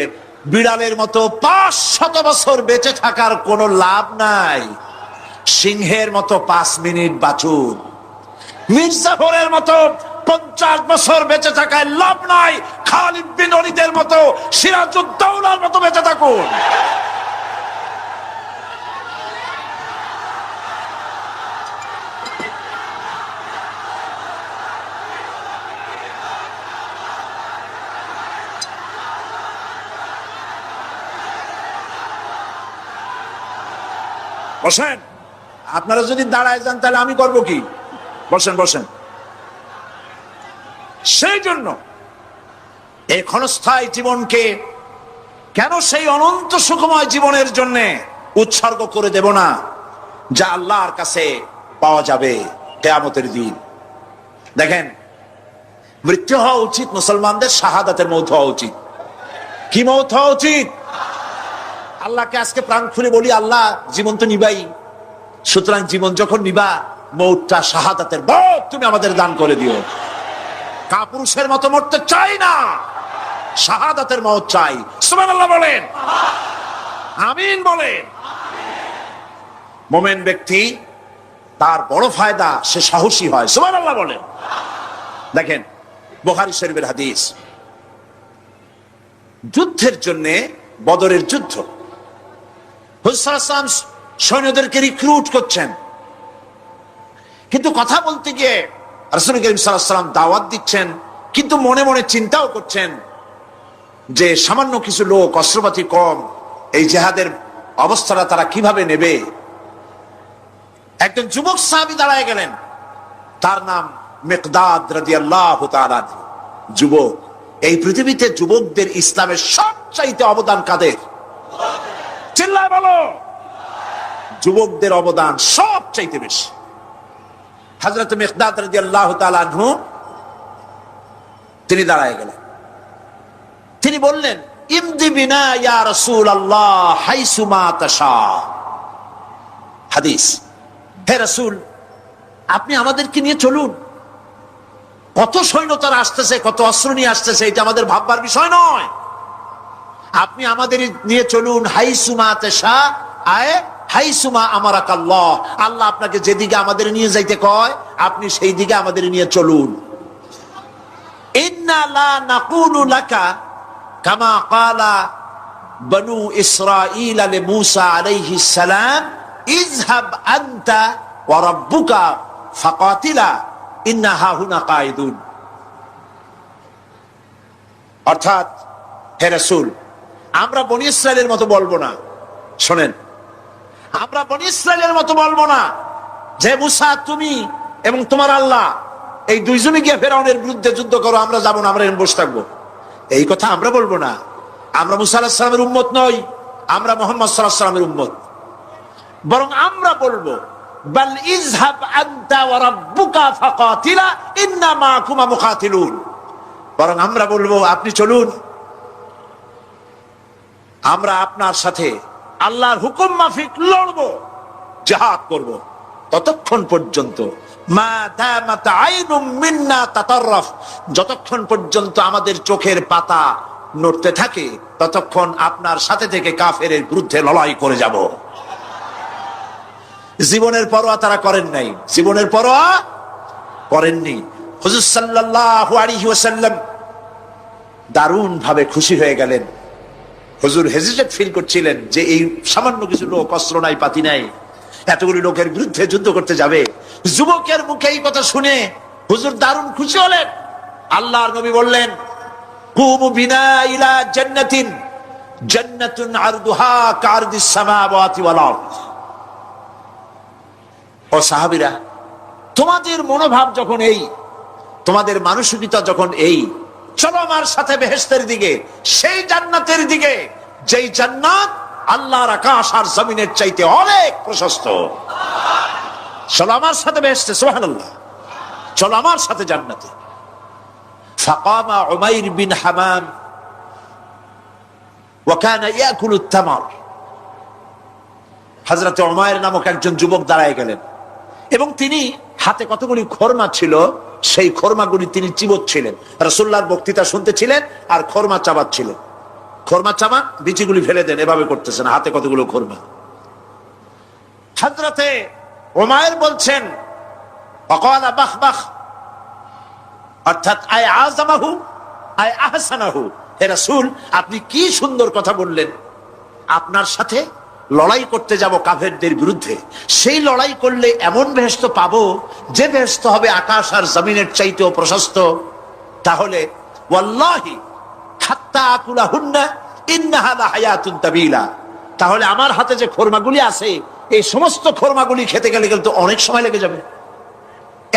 বিড়ালের মতো 500 বছর বেঁচে থাকার কোনো লাভ নাই, সিংহের মতো 5 মিনিট বাঁচুন। মির্জাফরের মতো 50 বছর বেঁচে থাকায় লাভ নাই, খালিদ বিন ওলীদের মতো, সিরাজউদ্দৌলার মতো বেঁচে থাকুন। বসেন, আপনারা যদি দাঁড়ায় যান তাহলে আমি করব কি? বসেন বসেন। সেই জন্য এই ক্ষণস্থায়ী জীবনকে কেন সেই অনন্ত সুখময় জীবনের জন্য উৎসর্গ করে দেব না, যা আল্লাহর কাছে পাওয়া যাবে কিয়ামতের দিন। দেখেন, মৃত্যু হওয়া উচিত মুসলমানদের শাহাদাতের মৌত হওয়া উচিত। কি মৌত হওয়া উচিত? আল্লাহকে আজকে প্রাণ খুলে বলি, আল্লাহ জীবন তো নিবাই, সুতরাং জীবন যখন নিবা, মৌতটা শাহাদাতের মৌত তুমি আমাদের দান করে দিও। কাপুরুষের মতো মরতে চাই না, শাহাদাতের মৌত চাই। সুবহানাল্লাহ বলেন, আমিন বলেন। মুমিন ব্যক্তি তার বড় ফায়দা, সে সাহসী হয়। সুবহানাল্লাহ বলেন। দেখেন, বুখারী শরীফের হাদিস, যুদ্ধের জন্য, বদরের যুদ্ধ, হুজুর সাল্লাল্লাহু আলাইহি ওয়াসাল্লাম সৈন্যদেরকে রিক্রুট করছেন, কিন্তু কথা বলতে গিয়ে রাসূল করিম সাল্লাল্লাহু আলাইহি ওয়াসাল্লাম দাওয়াত দিচ্ছেন, কিন্তু মনে মনে চিন্তাও করছেন যে সামান্য কিছু লোক, অস্ত্রপাতি কম, এই জিহাদের অবস্থাটা তারা কিভাবে নেবে। একজন যুবক সাহাবী দাঁড়ায় গেলেন, তার নাম মিকদাদ রাদিয়াল্লাহু তাআলা। যুবক, এই পৃথিবীতে যুবকদের ইসলামের সবচাইতে অবদান কাদের? চিল্লায় বলো। যুবকদের অবদান সবচাইতে বেশি। হযরত মিকদাদ রাদিয়াল্লাহু তাআলা আনহু তিনি দাঁড়ায় গেলেন, তিনি বললেন, ইমদি বিনা ইয়া রাসূলুল্লাহ হাইসুমা তাশা। হাদিস, হে রাসূল, আপনি আমাদেরকে নিয়ে চলুন। কত সৈন্য তারা আসতেছে, কত অস্ত্র নিয়ে আসতেছে, এটা আমাদের ভাববার বিষয় নয়। আপনি আমাদের নিয়ে চলুন, হাইসুমা তাশা, আয় হাইসুমা আমারাকাল্লাহ, আল্লাহ আপনাকে যেদিকে আমাদের নিয়ে যাইতে কয়, আপনি সেই দিকে আমাদের নিয়ে চলুন। ইন্না লা নাকুলু লাকা কামা ক্বালা বনু ইসরাঈল লিমূসা আলাইহিস সালাম, ইযহাব আনতা ওয়া রাব্বুকা ফাকাতিলা ইন্না হাহুনা কাঈদুন। অর্থাৎ, হে রাসূল, আমরা বনি ইসরাইলের মতো বলবো না। শোনেন, আমরা বনি ইসরাইলের মতো বলবো না যে মুসা তুমি এবং তোমার আল্লাহ এই দুইজনে গিয়ে ফেরাউনের বিরুদ্ধে যুদ্ধ করো, আমরা যাবো না, আমরা এখানে বসে থাকবো। এই কথা আমরা বলবো না। আমরা মুসা আলাইহিস সালামের উম্মত নই, আমরা মুহাম্মদ সাল্লাল্লাহু আলাইহি ওয়াসাল্লামের উম্মত। বরং আমরা বলবো, বাল ইযহাব আনতা ওয়া রাব্বুকা ফাকাতিলা ইন্না মাআকুমা মুকাতিলুন। বরং আমরা বলবো, আপনি চলুন, আমরা আপনার সাথে আল্লাহর হুকুম মাফিক লড়বো, জিহাদ করব। ততক্ষণ পর্যন্ত মা দামাত আইনুম মিন্না তাতাররাফ, যতক্ষণ পর্যন্ত আমাদের চোখের পাতা নড়তে থাকে, ততক্ষণ আপনার সাথে থেকে কাফেরের বিরুদ্ধে লড়াই করে যাব। জীবনের পরোয়া তারা করেন নাই, জীবনের পরোয়া করেননি। হুজুর সাল্লাল্লাহু আলাইহি ওয়াসাল্লাম দারুণ ভাবে খুশি হয়ে গেলেন। হুজুর হেজিটেট ফিল করছিলেন যে এই সামান্য কিছু লোক, অস্ত্র নাই, পাতি নাই, এতগুলি লোকের বিরুদ্ধে যুদ্ধ করতে যাবে। যুবকের মুখে এই কথা শুনে হুজুর দারুণ খুশি হলেন। আল্লাহর নবী বললেন, কুমু বিনা ইলা জান্নাতিন, জান্নাতুন আরদুহা কারদিস সামাওয়াতি ওয়াল আরদ। ও সাহাবীরা, তোমাদের মনোভাব যখন এই, তোমাদের মানসিকতা যখন এই, চলো আমার সাথে বেহেশতের দিকে, সেই জান্নাতের দিকে যেই জান্নাত আল্লাহর আকাশ আর জমিনের চাইতে অনেক প্রশস্ত। চলো আমার সাথে বেহেশতে, সুবহানাল্লাহ, চলো আমার সাথে জান্নাতে। ফাকামা উমাইর বিন হামাম ওয়া কানা ইয়াকুলুত তামার। হযরত উমাইর নামক একজন যুবক দাঁড়ায় গেলেন এবং তিনি হাতে কতগুলি খোরমা ছিল, সেই খোরমাগুলি তিনি চিবোচ্ছিলেন। রাসূলুল্লাহর বক্তৃতা শুনতেছিলেন আর খোরমা চাবাচ্ছিলেন। খোরমা চাবান, বিচিগুলি ফেলে দেন, এভাবে করতেছেন, হাতে কতগুলো খোরমা। হযরতে উমাইর বলছেন ওয়াকালা বাখ বাখ, অর্থাৎ আয় আযমাহু আয় আহসানাহু, হে রাসূল আপনি কি সুন্দর কথা বললেন। আপনার সাথে লড়াই করতে যাব কাফেরদের বিরুদ্ধে, সেই লড়াই করলে এমন বেহেশত পাবো যে বেহেশত হবে আকাশ আর জমিনের চাইতেও প্রশস্ত। তাহলে ওয়াল্লাহি হাত্তা আকুলাহুন্না ইন্নাহা লাহায়াতুন তাবিলা, তাহলে আমার হাতে যে খোরমাগুলি আছে এই সমস্ত খোরমাগুলি খেতে গেলে কিন্তু অনেক সময় লেগে যাবে।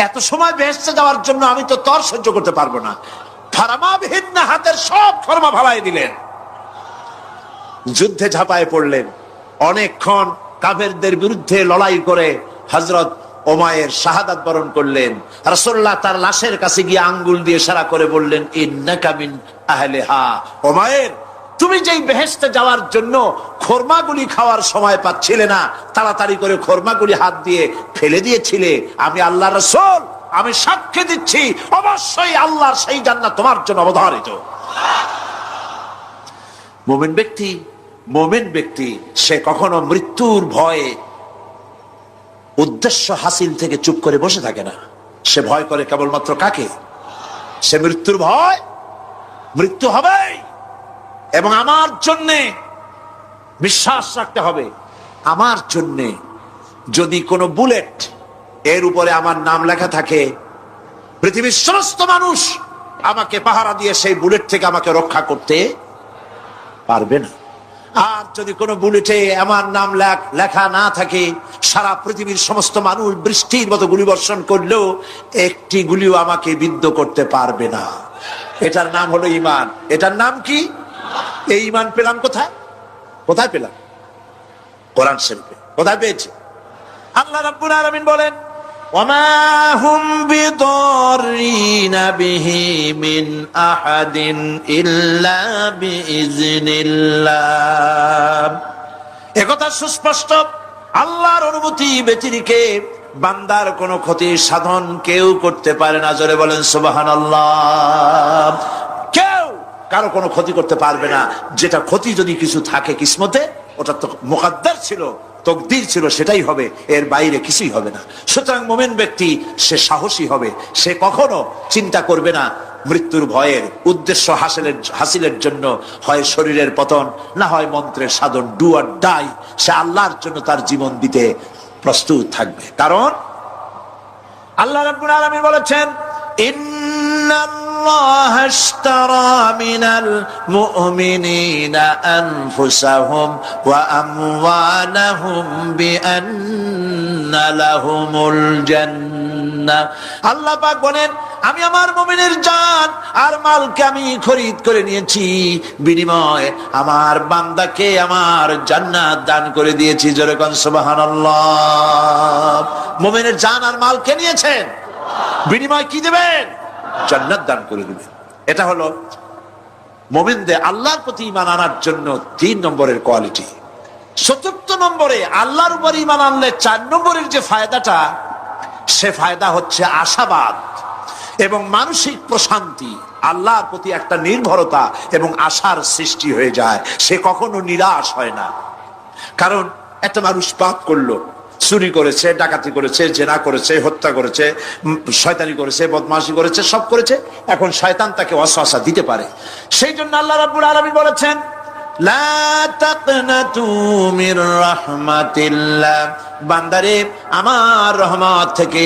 এত সময় বেহেশতে যাওয়ার জন্য আমি তো তর সহ্য করতে পারবো না। ফারামাবিহিন্না, হাতের সব খোরমা ফালাই দিলেন, যুদ্ধে ঝাঁপায় পড়লেন। অনেকক্ষণ কাফেরদের বিরুদ্ধে লড়াই করে হযরত উমাইর শাহাদাত বরণ করলেন। রাসূলুল্লাহ তার লাশের কাছে গিয়ে আঙ্গুল দিয়ে ইশারা করে বললেন, ইন্নাকা মিন আহলিহা। উমাইর, তুমি যেই বেহেশতে যাওয়ার জন্য খোরমাগুলি খাওয়ার সময় পাচ্ছিলে না, তাড়াতাড়ি করে খোরমাগুলি হাত দিয়ে ফেলে দিয়েছিলে, আমি আল্লাহর রাসূল, আমি সাক্ষ্য দিচ্ছি অবশ্যই আল্লাহর সেই জান্নাত তোমার জন্য অবধারিত। মুমিন ব্যক্তি সে কখনো মৃত্যুর ভয়ে উদ্দেশ্য হাসিল থেকে চুপ করে বসে থাকে না। সে ভয় করে কেবলমাত্র কাকে? সে মৃত্যুর ভয়, মৃত্যু হবেই এবং আমার জন্যে বিশ্বাস রাখতে হবে, আমার জন্যে যদি কোনো বুলেট এর উপরে আমার নাম লেখা থাকে, পৃথিবীর সমস্ত মানুষ আমাকে পাহারা দিয়ে সেই বুলেট থেকে আমাকে রক্ষা করতে পারবে না। আর যদি কোনো বুলেটে আমার নাম লেখা না থাকে, সারা পৃথিবীর সমস্ত মানুষ বৃষ্টির মতো গুলি বর্ষণ করলেও একটি গুলিও আমাকে বিদ্ধ করতে পারবে না। এটার নাম হলো ঈমান। এটার নাম কি? এই ঈমান পেলাম কোথায়? কোথায় পেলাম? কোরআন শরীফে। কোথায় পেয়েছি? আল্লাহ রাব্বুল আলামিন বলেন, ওয়ামা হুম বিদরিনা বিহি মিন আহাদিন ইল্লা বিইজনিল্লাহ। একথা সুস্পষ্ট, আল্লাহর অনুমতি ব্যতিরেকে বান্দার কোনো ক্ষতি সাধন কেউ করতে পারে না। জোরে বলেন সুবহানাল্লাহ। কেউ কারো কোনো ক্ষতি করতে পারবে না। যেটা ক্ষতি যদি কিছু থাকে কিসমতে, ওটা তো মুকদ্দার ছিল, তকদির ছিল, সেটাই হবে, এর বাইরে কিছুই হবে না। সুতরাং মুমিন ব্যক্তি সে সাহসী হবে, সে কখনো চিন্তা করবে না মৃত্যুর ভয়ের। উদ্দেশ্য হাসিলের জন্য হয় শরীরের পতন, না হয় মন্ত্রের সাধন, ডু অর ডাই, সে আল্লাহর জন্য তার জীবন দিতে প্রস্তুত থাকবে। কারণ আল্লাহ রাব্বুল আলামিন বলেছেন, ইন্নাল্লাহা আশতারা মিনাল মুমিনিনা আনফুসাহুম ওয়া আমওয়ালাহুম বিআন্না লাহুমুল জান্নাহ। আল্লাহ পাক বলেন, আমি আমার মুমিনের জান আর মালকে আমি খরিদ করে নিয়েছি, বিনিময়ে আমার বান্দাকে আমার জান্নাত দান করে দিয়েছি। জোরে কোন সুবহানাল্লাহ। মুমিনের জান আর মালকে নিয়েছেন, বিনিময় কি দেবেন? জান্নাত দান করে দিবেন। এটা হলো মুমিনদের আল্লাহর প্রতি ঈমান আনার জন্য 3 নম্বরের কোয়ালিটি। 4th নম্বরে আল্লাহর উপর ঈমান আনলে 4 নম্বরের যে ফায়দাটা, সে ফায়দা হচ্ছে আশাবাদ এবং মানসিক প্রশান্তি। আল্লাহর প্রতি একটা নির্ভরতা এবং আশার সৃষ্টি হয়ে যায়, সে কখনো নিরাশ হয় না। কারণ একটা মানুষ পাপ করলো, চুরি করেছে, ডাকাতি করেছে, জেনা করেছে, হত্যা করেছে, শয়তানি করেছে, বদমাশি করেছে, সব করেছে, এখন শয়তান তাকে ওয়াসওয়াসা দিতে পারে। সেই জন্য আল্লাহ রাব্বুল আলামিন বলেছেন, লা তাকনাতু মির রাহমাতিল্লাহ, বান্দারে আমার রহমত থেকে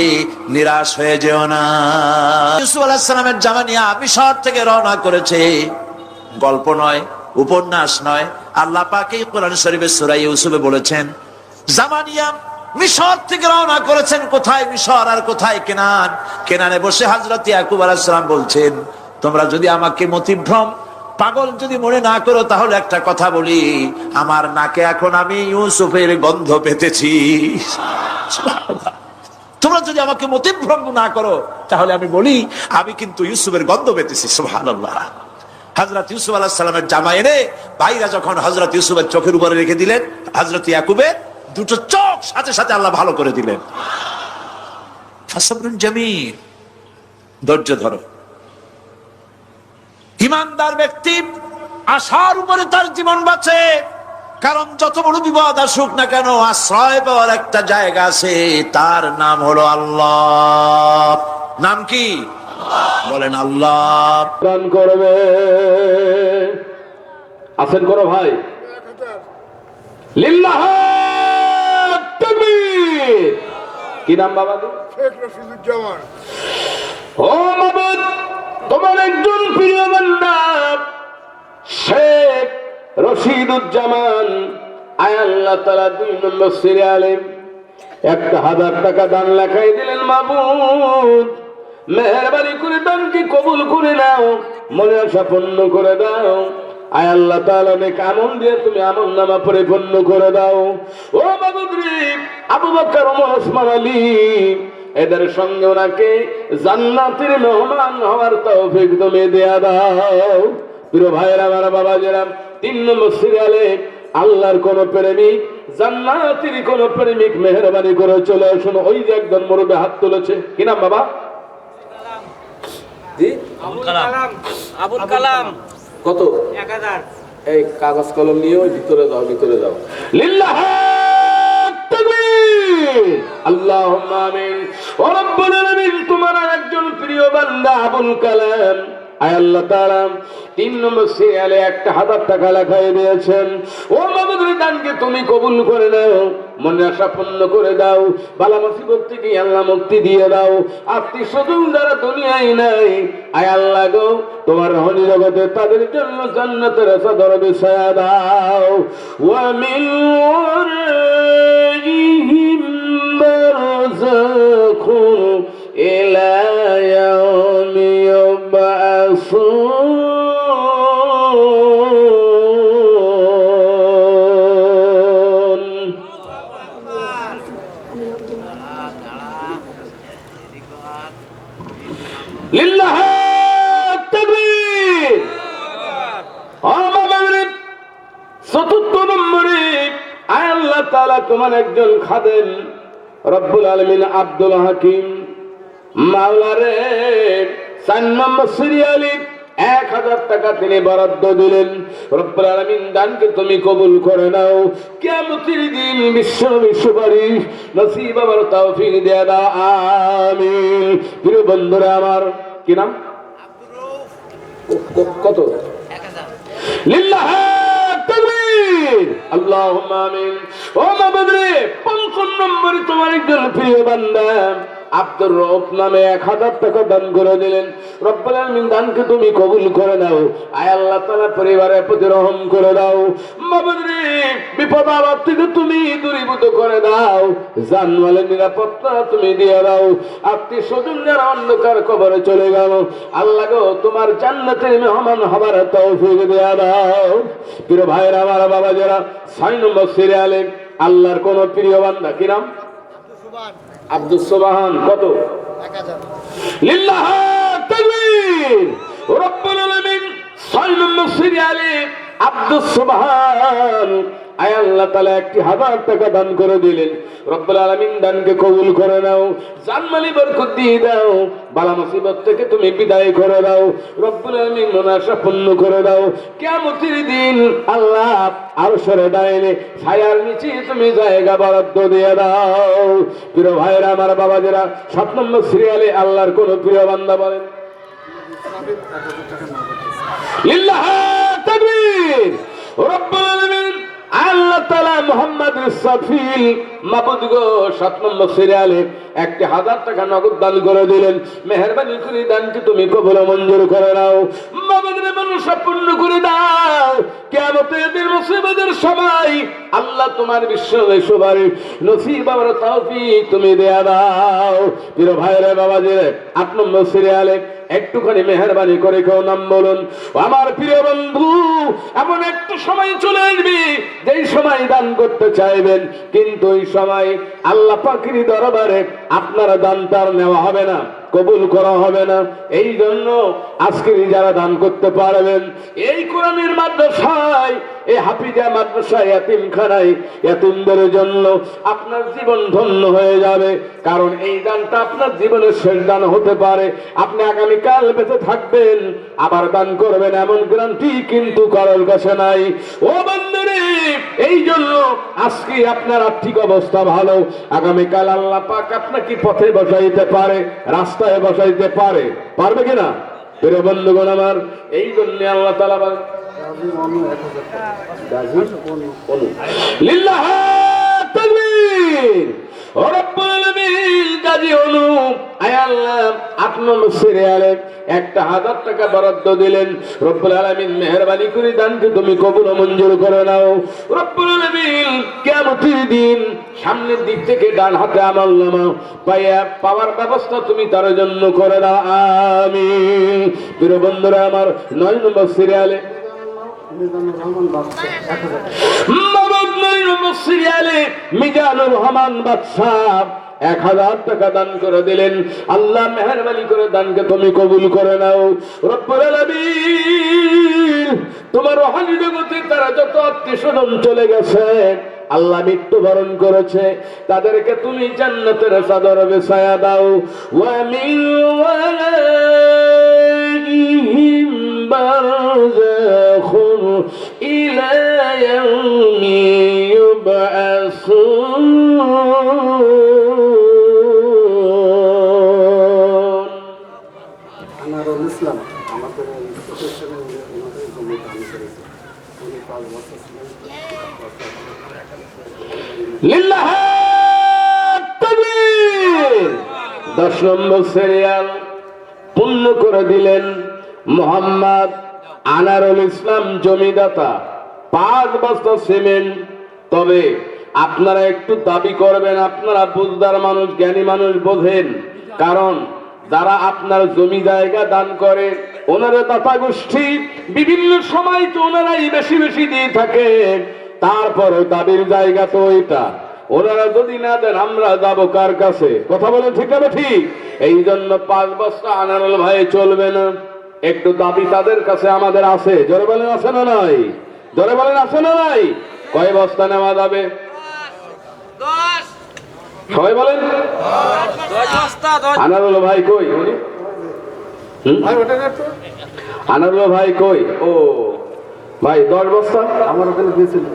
নিরাশ হয়ে যেও না। ইউসুফ আলাইহিস সালামের জামানিয়া মিশর থেকে রওনা করেছে, গল্প নয়, উপন্যাস নয়। আল্লাহ পাক এই কোরআন শরীফের সূরা ইউসুফে বলেছেন, জামানিয়া মিশর থেকে রওনা করেছেন। কোথায় মিশর আর কোথায় কেনান? কেনানে বসে হযরত ইয়াকুব আলাইহিস সালাম বলছেন, তোমরা যদি আমাকে মতিভ্রম পাগল যদি মনে না করো, তাহলে একটা কথা বলি, আমার নাকে এখন আমি ইউসুফের গন্ধ পেতেছি। তোমরা যদি আমাকে মতিভ্রম না করো, তাহলে আমি বলি আমি কিন্তু ইউসুফের গন্ধ পেতেছি। সুবহানাল্লাহ। হযরত ইউসুফ আলাইহিস সালামের জামা এনে ভাইরা যখন হযরত ইউসুফের চোখের উপরে রেখে দিলেন, হযরত ইয়াকুবের দুটো চোখ সাথে সাথে আল্লাহ ভালো করে দিলেন। ফাসাবরুন জামিল, ধৈর্য ধরো। ইমানদার ব্যক্তি আশার উপরে তার জীবন বাঁচে, কারণ যত বড় বিপদ আসুক না কেন আশ্রয় পাওয়ার একটা জায়গা আছে, তার নাম হলো আল্লাহ। নাম কি? বলেন আল্লাহ। দান করবে আছেন কোন ভাই? লিল্লাহ তাকবীর। কি নাম বাবা? শেখ রশিদুজ্জামান। ও মাবুদ, তোমার একজন প্রিয় বান্দা শেখ রশিদুজ্জামান, আয় আল্লাহ তাআলা 2 নম্বর সিরিয়ালে 1000 টাকা দান লেখাই দিলেন। মাবুদ, মেহেরবানি করে দানকে কবুল করে নাও, মনে আশা পূর্ণ করে দাও। আয় আল্লাহ তাআলা নেক আমল দিয়ে তুমি আমলনামা পরিপূর্ণ করে দাও। ও মাবুদ রে, আবু বকর, ওমর, ওসমান, আলী এদের সঙ্গে ওনাকে জান্নাতের মেহমান হওয়ার তৌফিক তুমি দেয়া দাও। প্রিয় ভাইরা, আমার বাবাজিরা, 3 নম্বর সিরিয়ালে আল্লাহর কোন প্রেমিক, জান্নাতের কোন প্রেমিক মেহেরবানি করে চলে আসুন। ওই যে একজন মুরব্বি হাত তুলেছে, কি নাম বাবা? জি, আবুল কালাম। কত? 1000। এই কাগজ কলম নিয়ে ওই ভিতরে যাও, ভিতরে যাও। লিল্লাহ তাকবীর, আল্লাহুম্মা আমিন। ও রব্বুল আলামিন, তোমার একজন প্রিয় বান্দা আবুল কালাম, আয় আল্লাহ তাআলা 3 নম্বর সিরিয়ালে 1000 টাকা লেখায় দিয়েছেন। ও মাবুদের দানকে তুমি কবুল করে নাও, মনে আশা পূর্ণ করে দাও, বালা মুসিবত থেকে আল্লাহ মুক্তি দিয়ে দাও। আত্মীয় স্বজন যারা দুনিয়ায় নাই, আয় আল্লাহ গো, তোমার রহমতের জগতে তাদের জন্য জান্নাতের চাদর বিছায়া দাও। ওয়া মিন ওয়ারাইহিম বারযাখুন ইলা ইয়াউমি ইউবআসুন। লিল্লাহ তাকবীর। চতুর্থ নম্বরে আয় আল্লাহ তাআলা তোমার একজন খাদেম রব্বুল আলামিন আব্দুল হাকিম মাওলারে 4 নম্বর সিরিয়ালে 1000 টাকা তিনি বরাদ্দ দিলেন। রব্বুল আলামিন দানকে তুমি কবুল করে নাও, কিয়ামতের দিন বিশ্ববাসী নসিব আমার তৌফিক দিয়ে দাও, আমিন। প্রিয় বন্ধুরা আমার, কি নাম? কত? 1000। লিল্লাহ তাকবীর, আল্লাহুম্মা আমিন। ও মাবুদ রে, 5 নম্বরে তোমার একজন প্রিয় বান্দা আব্দুর রউফ নামে 1000 টাকা দান করে দিলেন। রব্বুল আলামিন দানকে তুমি কবুল করে নাও, আয় আল্লাহ তাআলা পরিবারের প্রতি রহম করে দাও। মাবুদ রে, বিপদ আপদ থেকে তুমি দূরীভূত করে দাও, জানমালের নিরাপত্তা তুমি দিয়ে দাও। আত্মীয় স্বজন যারা অন্ধকার কবরে চলে গেল, আল্লাহ গো, তোমার জান্নাতের মেহমান হবার তৌফিক দিয়ে দাও। প্রিয় ভাইরা, আমার বাবা যারা 6 নম্বর সিরিয়ালে আল্লাহর কোন প্রিয় বান্দা, কি নাম? আব্দুল সুবহান। কত? 1000। লিল্লাহ তাকবীর। রব্বুল আলামিন 6 নম্বর সিরিয়ালে আব্দুল সুবহান, আয় আল্লাহ তাআলা 1000 টাকা দান করে দিলেন। রব্বুল আলামিন দানকে কবুল করে নাও, জানমালি বরকত দিয়ে দাও, বালা মুসিবত থেকে তুমি বিদায় করে দাও। রব্বুল আলামিন মনাশা পূর্ণ করে দাও। কিয়ামতের দিন আল্লাহ আরশের ডাইনে ছায়ার নিচে তুমি জায়গা বরাদ্দ দিয়ে দাও। প্রিয় ভাইরা, আমার বাবাজেরা, 7 নম্বর সিরিয়ালে আল্লাহর কোন প্রিয় বান্দা বলেন? লিল্লাহ তাকবীর। রব্বুল আলামিন আল্লাহ তাআলা মুহাম্মদ রাসূল মাবুদ গো 7 নম্বর সিরিয়ালে 1000 টাকা নগদ দান করে দিলেন। মেহেরবানি করে দানকে তুমি কবুল মঞ্জুর করে নাও, মাবুদের মনসা পূর্ণ করে দাও। কিয়ামতের দিন মুসিবতের সময় আল্লাহ তোমার বিশ্বরে সুবারি নসিব আর তৌফিক তুমি দেয়া দাও। প্রিয় ভাইরা, বাবাজি, 8 নম্বর সিরিয়ালে একটুখানি মেহেরবানি করে কেউ নাম বলুন। আমার প্রিয় বন্ধু, এমন একটু সময় চলে আসবে যেই সময় দান করতে চাইবেন, কিন্তু ওই সময় আল্লাহ পাকের দরবারে আপনার দান তার নেওয়া হবে না। কবুল করা হবে না। এই জন্য আজকে যারা দান করতে পারবেন এই কোরআনের মাদ্রাসায়, এই হাফিজা মাদ্রাসায়, এতিমখানায় এতিমদের জন্য আপনার জীবন ধন্য হয়ে যাবে। কারণ এই দানটা আপনার জীবনের শেষ দান হতে পারে। আপনি আগামীকাল বেঁচে থাকবেন আবার দান করবেন এমন গ্যারান্টি কিন্তু কারোর কাছে নাই। ও বন্ধুরে, এই জন্য আজকে আপনার আর্থিক অবস্থা ভালো, আগামীকাল আল্লাহ পাক আপনাকে পথে বসাইতে পারে, রাস্তায় বসাইতে পারে, পারবে কিনা? প্রিয় বন্ধুগণ আমার, এই জন্য আল্লাহ তাআলা লিল্লাহ তাকবীর। ও রব্বুল আলামিন, গাজী অনু আয় আল্লাহ 8 নম্বর সিরিয়ালে 1000 টাকা বরাদ্দ দিলেন। রব্বুল আলামিন মেহেরবানি করে দানকে তুমি কবুল ও মঞ্জুর করে নাও। রব্বুল আলামিন কিয়ামতের দিন সামনের দিক থেকে ডান হাতে আমলনামা পাওয়ার ব্যবস্থা তুমি তার জন্য করে দাও, আমিন। প্রিয় বন্ধুরা আমার, 9 নম্বর সিরিয়ালে মিজানুর রহমান বাদশাহ 1000 টাকা দান করে দিলেন। আল্লাহ মেহেরবানি করে দানকে তুমি কবুল করে নাও। রব্বুল আলামিন, তোমার রূহানি জগতে তারা যত আত্মীয়স্বজন চলে গেছে, আল্লাহ মৃত্যুবরণ করেছে, তাদেরকে তুমি জান্নাতের চাদর বিছায়া দাও। ওয়া মিন ওয়ালাইহিম বারযাখুন ইলা ইয়াউমি ইউবআসুন। আনারুল ইসলাম আমাদের প্রতিষ্ঠানে ওনাদের জমি দান করেছে। উনি 5 বছর ছিলেন। লিল্লাহ তাকবীর। 10 নম্বর সিরিয়াল পূর্ণ করে দিলেন মোহাম্মদ আনারুল ইসলাম, জমিদাতা, 5 বস্তা সিমেন্ট। তবে আপনারা একটু দাবি করবেন, আপনারা বুঝদার মানুষ, জ্ঞানী মানুষ, বোঝেন। কারণ যারা আপনার জমি জায়গা দান করে ওনারা দাতা গোষ্ঠী, বিভিন্ন সময় তো ওনারাই বেশি বেশি দিয়ে থাকে। তারপরে দাবির জায়গা তো ওইটা, ওনারা যদি না দেন আমরা যাবো কার কাছে? কথা বলেন ঠিক না ঠিক? এই জন্য 5 বস্তা আনারুল ভাই চলবে না। একটু দাবি তাদের কাছে আমাদের আছে, জোরে বলেন আছে না নাই? জোরে বলেন আছে না নাই? কয় বস্তা নেওয়া যাবে? 10 সবাই বলেন। 10 বস্তা 10। আনারুল ভাই কই? উনি ভাই ওটা না তো আনারুল ভাই কই? ও ভাই 10 বস্তা আমার ওখানে দিয়েছিল।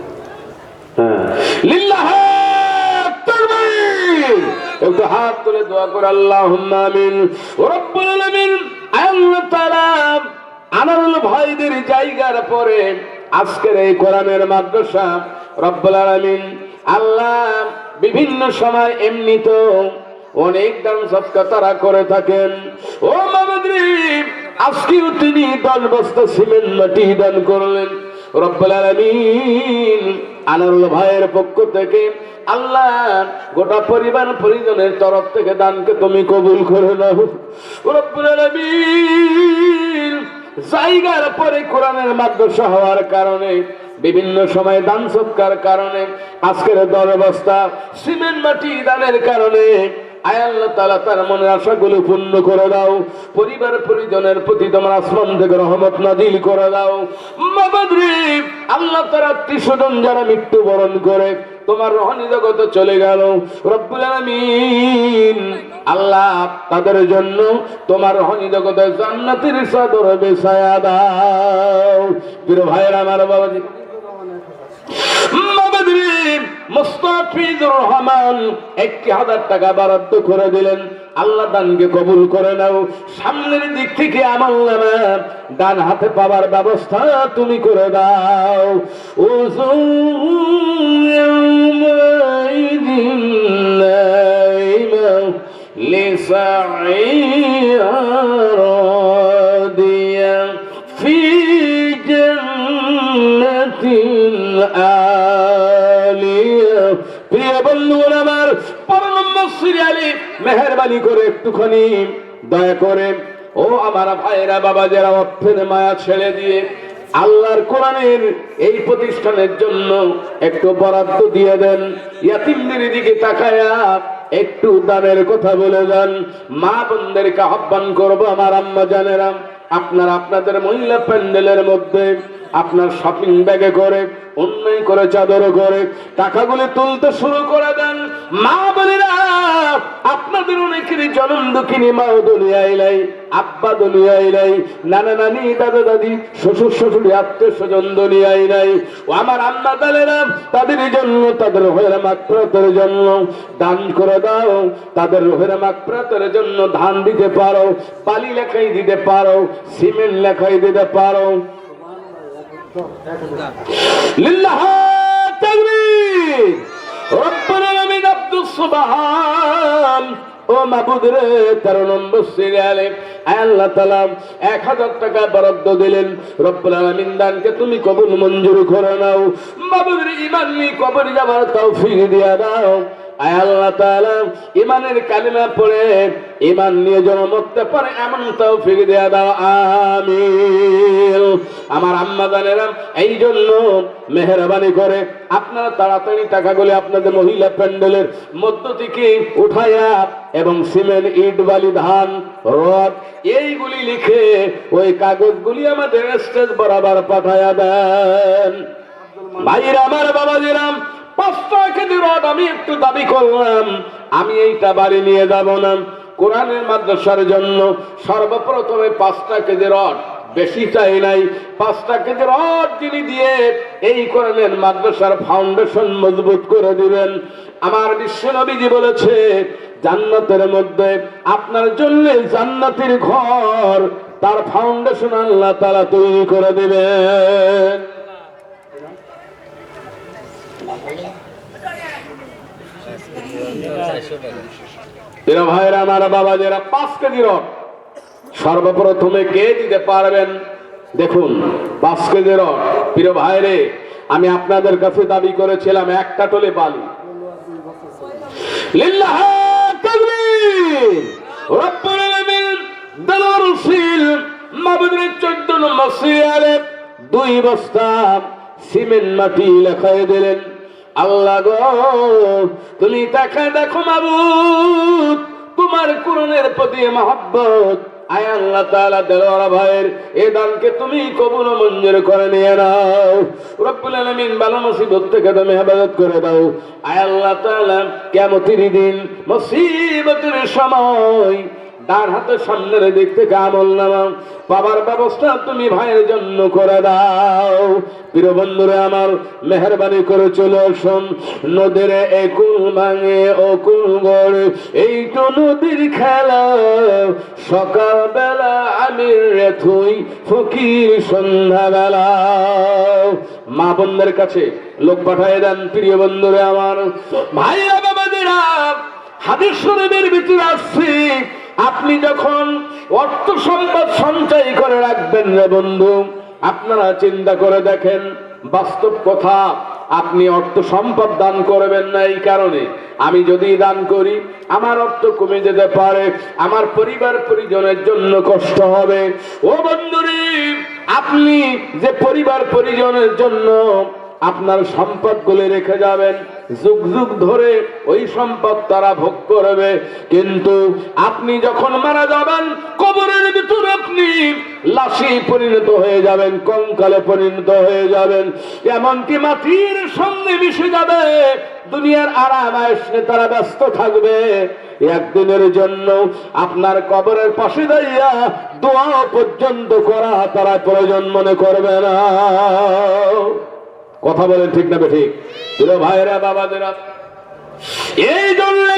হ্যাঁ, লিল্লাহ তাকবীর। একটু হাত তুলে দোয়া করে আল্লাহুম্মা আমিন। রব্বুল আলামিন, আল্লাহ তাআলা আনারুল ভাইদের জায়গার পরে আজকের এই কোরআনের মাদ্রাসা, রব্বুল আলামিন আল্লাহ বিভিন্ন সময় এমনি তো অনেক দান সদকা তারা করে থাকেন। ও মামুদ্রি, আজকেও তিনি 10 বস্তা সিমেন্ট মাটি দান করলেন। রব্বুল আলামিন আনারুল ভাইয়ের পক্ষ থেকে আল্লাহ গোটা পরিবার পরিজনের তরফ থেকে দানকে তুমি কবুল করে নাও। রব্বুল আলামিন জায়গার পরে কোরআনের মাদ্রাসা হওয়ার কারণে, বিভিন্ন সময় দান সৎকার কারণে, আজকের 10 বস্তা সিমেন্ট মাটি দানের কারণে আয় আল্লাহ তাআলা তার মনের আশাগুলো পূর্ণ করে দাও। পরিবার পরিজনের প্রতি তোমার আসমান থেকে রহমত নাজিল করে দাও। মাবাদরি আল্লাহ তার আত্মীয়স্বজন যারা মৃত্যুবরণ করে তোমার রহনি জগতে চলে গেল, রব্বুল আলামিন আল্লাহ তাদের জন্য তোমার রহনি জগতে জান্নাতের চাদর বিছায়া দাও। প্রিয় ভাইরা আমার, বাবাজি মুস্তাফিজুর রহমান 1000 টাকা বরাদ্দ করে দিলেন। আল্লাহ দানকে কবুল করে নাও। সামনের দিক থেকে আমলনামা ডান হাতে পাওয়ার ব্যবস্থা তুমি করে দাও। প্রিয় বন্ধুগণ আমার, 15 নম্বর সিরিয়ালে মেহেরবানি করে একটুখানি দয়া করে ও আমার ভাইরা বাবা যারা অর্থের মায়া ছেড়ে দিয়ে আল্লাহর কোরআনের এই প্রতিষ্ঠানের জন্য একটু বরাদ্দ দিয়ে দেন। ইয়াতিমদের দিকে তাকায়া একটু দানের কথা বলে যান। মা বোনদেরকে আহ্বান করবো, আমার আম্মা জানেরা, আপনারা আপনাদের মহিলা প্যান্ডেলের মধ্যে আপনার শপিং ব্যাগে করে, অন্যায় করে, চাদর করে টাকাগুলি তুলতে শুরু করে দেন। মা বোনেরা, আপনাদের অনেকেরই জনম দুঃখিনী মাও দুনিয়ায় নাই, আব্বা দুনিয়ায় নাই, নানা নানি, দাদা দাদি, শ্বশুর শাশুড়ি, আত্মীয় স্বজন দুনিয়ায় নাই। ও আমার আম্মা জানেরা, তাদের জন্য, তাদের রোহের মাগফিরাতের জন্য দান করে দাও। তাদের রোহের মাগফিরাতের জন্য ধান দিতে পারো, বালি লেখাই দিতে পারো, সিমেন্ট লেখাই দিতে পারো। লিল্লাহ তাকবীর। রব্বুল আলামিন আব্দুস সুবহান। ও মাবুদ রে, 13 নম্বর সিরিয়ালে আল্লাহ তাআলা 1000 টাকা বরাদ্দ দিলেন। রব্বুল আলামিন দানকে তুমি কবুল মঞ্জুর করে নাও। মাবুদ রে, ঈমান নিয়ে কবরে যাওয়ার তৌফিক দিয়ে দাও। আয় আল্লাহ তাআলা, ঈমানের কালিমা পড়ে ঈমান নিয়ে যেন মরতে পারে এমন তৌফিক দিয়ে দাও, আমিন। আমার আম্মা জানেরা, এই জন্য মেহেরবানি করে আপনারা তাড়াতাড়ি টাকাগুলি আপনাদের মহিলা প্যান্ডেলের মধ্য থেকে উঠাইয়া এবং সিমেন্ট, ইট, বালি, ধান, রড এইগুলি লিখে ওই কাগজগুলি আমাদের স্টেজ বরাবর পাঠাইয়া দেন। ভাইরা আমার, বাবাজিরাম, 5টা কেজি রড আমি একটু দাবি করলাম, আমি এইটা বাড়ি নিয়ে যাব না। কোরআনের মাদ্রাসার জন্য সর্বপ্রথমে 5টা কেজি রড, বেশি চাই নাই, 5টা কেজি রড যিনি দিয়ে এই কোরআনের মাদ্রাসার ফাউন্ডেশন মজবুত করে দিবেন। আমার বিশ্ব নবীজি বলেছে, জান্নাতের মধ্যে আপনার জন্য জান্নাতের ঘর, তার ফাউন্ডেশন আল্লাহ তাআলা তৈরি করে দিবেন। ভাইরা আমার, বাবাজেরা, 5 কেজি রড সর্বপ্রথমে কে দিতে পারবেন? দেখুন, 5 কেজি রড। প্রিয় ভাইরে, আমি আপনাদের কাছে দাবি করেছিলাম 1 কাটলে বালি। লিল্লাহ তাকবীর। রব্বুল আলামিন দালারুল মাবুদের 14 নম্বর সিরিয়ালে 2 বস্তা সিমেন্ট মাটি লেখায় দিলেন। আল্লাহ গো, তুমি তাকায় দেখো মাবুদ, তোমার কোরআনের প্রতি মহব্বত। আয় আল্লাহ তাআলা, দেলোয়ার ভাইয়ের এই দানকে তুমি কবুল ও মঞ্জুর করে নিয়ে নাও। রব্বুল আলামিন বালা মুসিবত থেকে তুমি হেফাজত করে দাও। আয় আল্লাহ তাআলা, কিয়ামতের দিন মুসিবতের সময় ডান হাতের সামনের দিক থেকে আমলনামা পাবার ব্যবস্থা তুমি ভাইয়ের জন্য করে দাও। প্রিয় বন্ধুরা আমার, মেহেরবানি করে চলে আসুন। নদীর একুল ভাঙে অকুল গড়ে, এই তো নদীর খেলা। সকালবেলা আমির রে থুই, ফকির সন্ধ্যাবেলা। মা বোনদের কাছে লোক পাঠিয়ে দেন। প্রিয় বন্ধুরা আমার, ভাইরা বাবাদেরা, হাদিস শরীফের ভিতরে আসছে, আপনি যখন অর্থ সম্পদ সঞ্চয় করে রাখবেন রে বন্ধু, আপনারা চিন্তা করে দেখেন, বাস্তব কথা, আপনি অর্থ সম্পদ দান করবেন না এই কারণে, আমি যদি দান করি আমার অর্থ কমে যেতে পারে, আমার পরিবার পরিজনের জন্য কষ্ট হবে। ও বন্ধুরে, আপনি যে পরিবার পরিজনের জন্য আপনার সম্পদ গুলি রেখে যাবেন, যুগ যুগ ধরে ওই সম্পদ তারা ভোগ করবে, কিন্তু আপনি যখন মারা যাবেন কবরের ভিতরে আপনি লাশে পরিণত হয়ে যাবেন, কঙ্কালে পরিণত হয়ে যাবেন, এমনকি মাটির সঙ্গে মিশে যাবে। দুনিয়ার আরাম আয়েশে তারা ব্যস্ত থাকবে, একদিনের জন্য আপনার কবরের পাশে দাঁড়িয়ে দোয়া পর্যন্ত করা তারা প্রয়োজন মনে করবে না। কথা বলেন ঠিক না ঠিক? প্রিয় ভাইরা বাবাদেরা, এই জন্য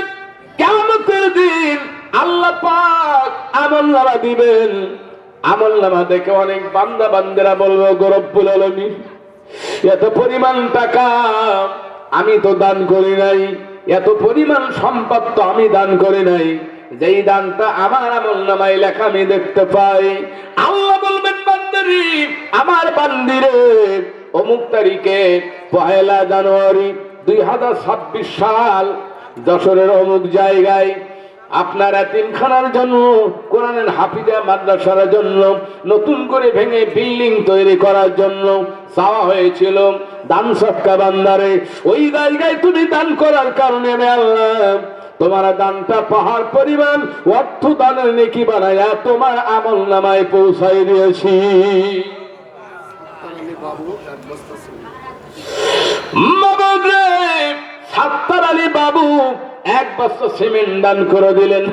কিয়ামতের দিন আল্লাহ পাক আমলনামা দিবেন। আমলনামা দেখে অনেক বান্দা বান্দেরা বলবে, গো রব্বুল আলামিন, এত পরিমাণ টাকা আমি তো দান করি নাই, এত পরিমাণ সম্পদ তো আমি দান করি নাই, যেই দানটা আমার আমলনামায় লেখা আমি দেখতে পাই। আল্লাহ বলবেন, বান্দারি, আমার বান্দিরে, অমুক তারিখে 1 জানুয়ারি 2026 সাল যশোরের অমুক জায়গায় আপনার এতিমখানার জন্য, কোরআনের হাফিজা মাদ্রাসার জন্য নতুন করে ভেঙে বিল্ডিং তৈরি করার জন্য চাওয়া হয়েছিল দান সৎকা বান্দারে। ওই জায়গায় তুমি দান করার কারণে আমি আল্লাহ তোমার দানটা পাহাড় পরিমাণ অর্থ দানের নেকি বানায়া তোমার আমল নামায় পৌঁছাই দিয়েছি। তাহলে বাবু এক বস্তা ছিল। মাবুদ রে, সাত্তার আলী বাবু এক বস্তা সিমেন্ট দান করে দিলেন।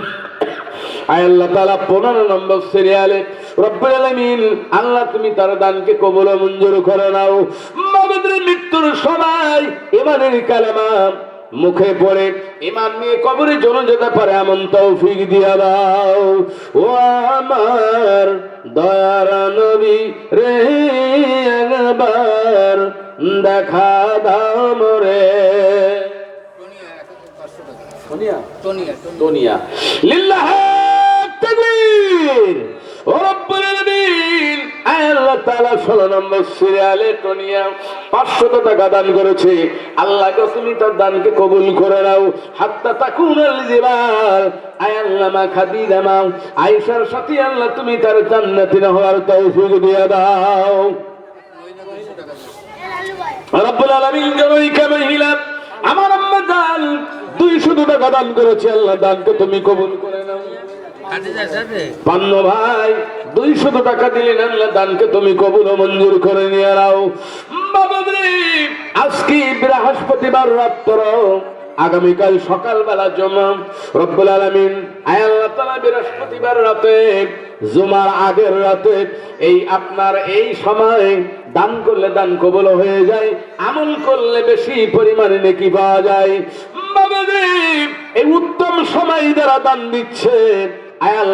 আয় আল্লাহ তাআলা 15 নম্বর সিরিয়ালে রব্বুল আলামিন, আল্লাহ তুমি তার দানকে কবুল ও মঞ্জুর করে নাও। মাবুদ রে, মৃত্যুর সময় ইমানের কালেমা মুখে পড়ে ইমান নিয়ে কবরে চলে যেতে পারে এমন তৌফিক দিয়া দাও। ও আমার দয়ার নবী রে, একবার দেখা দাও মোরে। দুনিয়া লিল্লাহ তাকবীর। ও রব্বুল আলামিন, আয় আল্লাহ তাআলা 16 নম্বর সিরিয়ালে দুনিয়া 500 টাকা দান করেছে। আল্লাহ তুমি তার দানকে কবুল করে নাও। হাত্তা তাকুনাল জিবাল, আয় আল্লাহ মা খাদিজা মা আয়েশার সাথে আল্লাহ তুমি তার জান্নাতি হওয়ার তৌফিক দিয়ে দাও। রব্বুল আলামিন জনৈকা মহিলা আমার আম্মা জান 200 টাকা দান করেছে। আল্লাহ দানকে তুমি কবুল করে নাও। পান্ন ভাই 200 টাকা দিলেন। আল্লাহ দানকে তুমি কবুল ও মঞ্জুর করে নিয়ে নাও। বাবা রে, আজকে বৃহস্পতিবার রাত্র, আগামীকাল সকালবেলা জমা। রব্বুল আলামিন, আয় আল্লাহ তাআলা বৃহস্পতিবার রাতে, জুমার আগের রাতে এই আপনার এই সময় দান করলে দান কবুল হয়ে যায়, আমল করলে বেশি পরিমাণে নেকি পাওয়া যায়। বাবা রে, এই উত্তম সময় যারা দান দিচ্ছে, আয় আল্লাহ